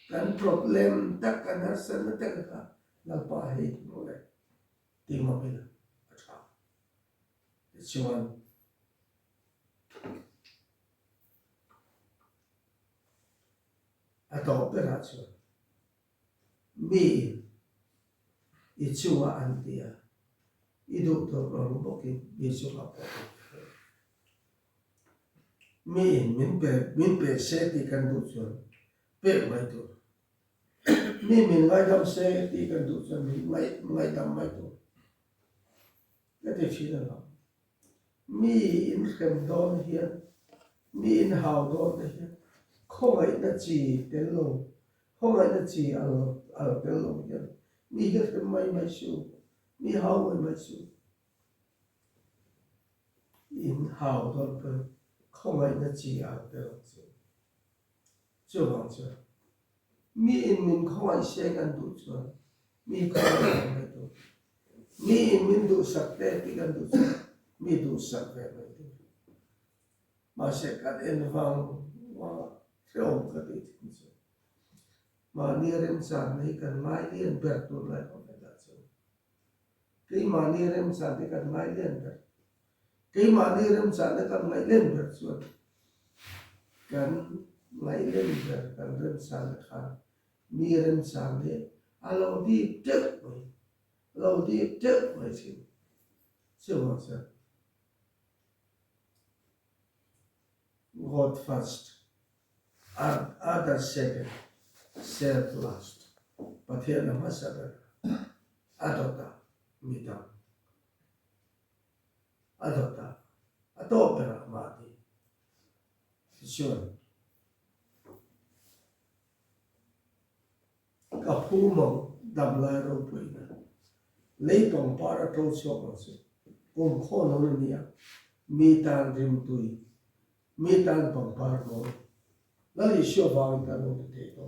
kan problem tak kan hasan tak ka la pa he no le ti ma bila acha chuan ato pe ra chuan mi i chua an tia i do to ro bo ki mi chu ka po min pe se ti kan du chuan pe mai to mình ngay đâm xe thì cần đủ cho mình ngay đâm mai tổ cái thì chỉ là in khem đón hiền in hào đón hiền không ai đã chỉ đến lâu không ai đã chỉ ở đến lâu hiền cái khem mai siêu hào mai siêu in hào đón cơ không ai đã chỉ ở đến lâu siêu chưa vâng chưa mi in min không ai xe gần đủ chưa mi không ai không đủ mi in min đủ sắc tê thì gần đủ chưa mi đủ sắc về vậy mà sẽ cắt en vang và theo cái gì thì chưa mà niệm san này cần mai liên biệt tụ lại không phải là chưa cái mà niệm san thì cần mai liên biệt cái mà niệm san thì cần mai liên biệt chưa cần mai liên biệt cần niệm san là niệm san này alo đi trước rồi alo đi trước rồi chứ chưa bao giờ God first other second self last but here the master adota midam adota atopera mati sure kapu mo dabla ro puina lấy tông para trâu chọc nó sẽ cùng khó nó lên nia mi tan rim tui mi tan bằng par mo la li sho vang ta no te to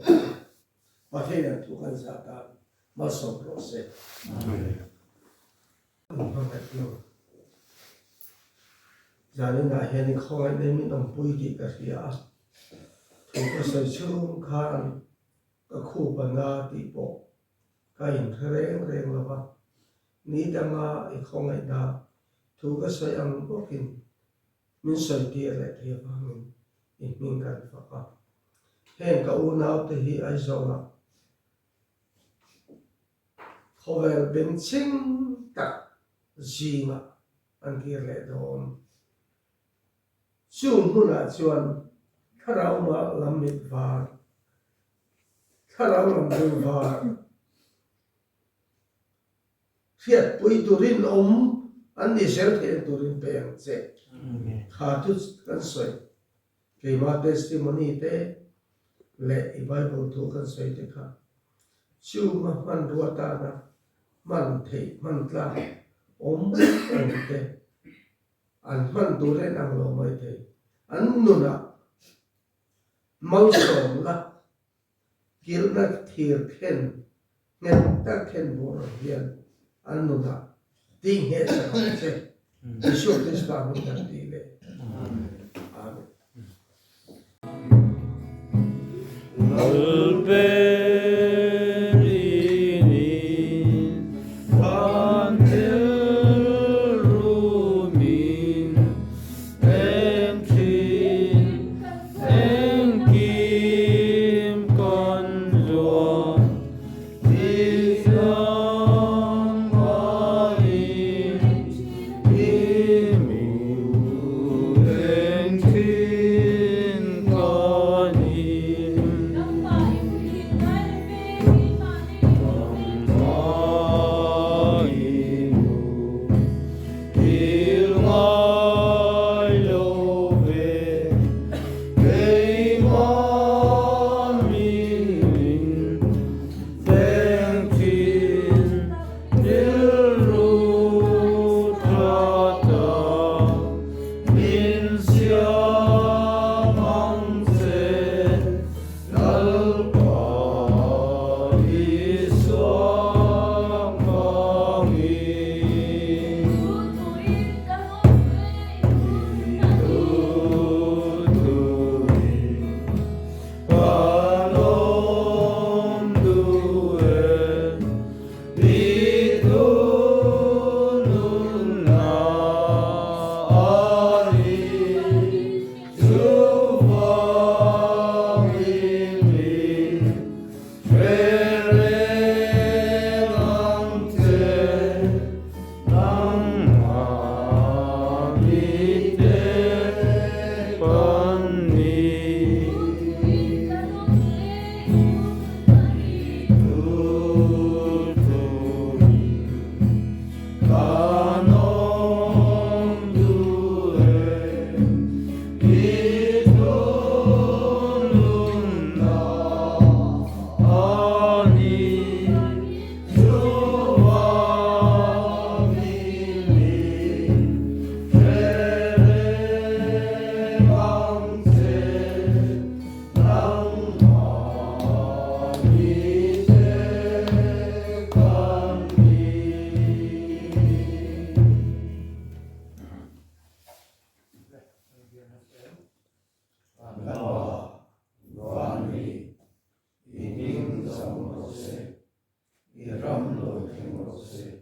và thế là thu kan sa ta ma so pro se không phải đâu giờ nên là hiện không ai đến mi nông bùi đi cả gì à thu cái sợi chung khan cái khu bản na đi bộ cái hình rèn rèn là ba ni đang à không ai đã thu cái sợi ăn bốc in mình sợi tia lại thì vang mình cần phải có hẹn cái u nào thì hi ai rồi không phải bên chính cả gì mà anh kia lại đó chung luôn là chuyện thà đâu mà làm việc vào thà đâu làm việc vào thiệt bùi turin anh đi xem thiệt turin bèn chết khá chút cần soi cái mà testimony thế lệ Bible thu cần soi thế khác chú mà man đua ta na man thấy man la anh thế anh man tu lên ang lo mai thế anh nu na mau sớm la kil na thiệt khen nghe ta khen bố rồi hiền anh nu na tiếng hết rồi thế Yeshua Christ là mình đang đi về Amen Hãy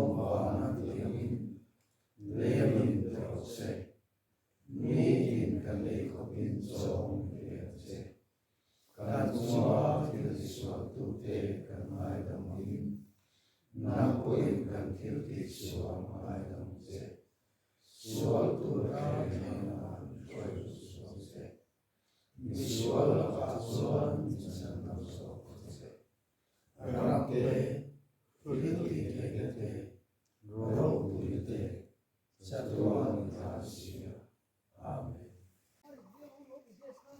subscribe cho kênh Ghiền Mì Gõ để không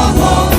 bỏ lỡ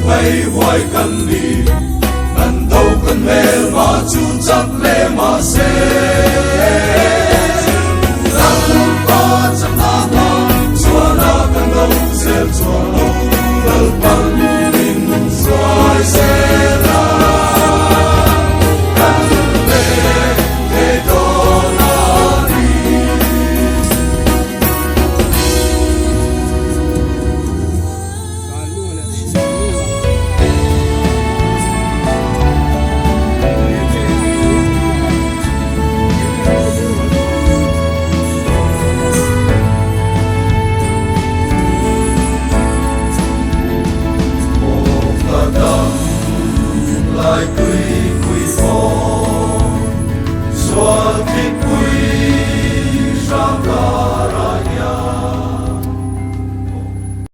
vây hoài cần đi ngàn đâu cần mê mà chú chắc lệ mà sẽ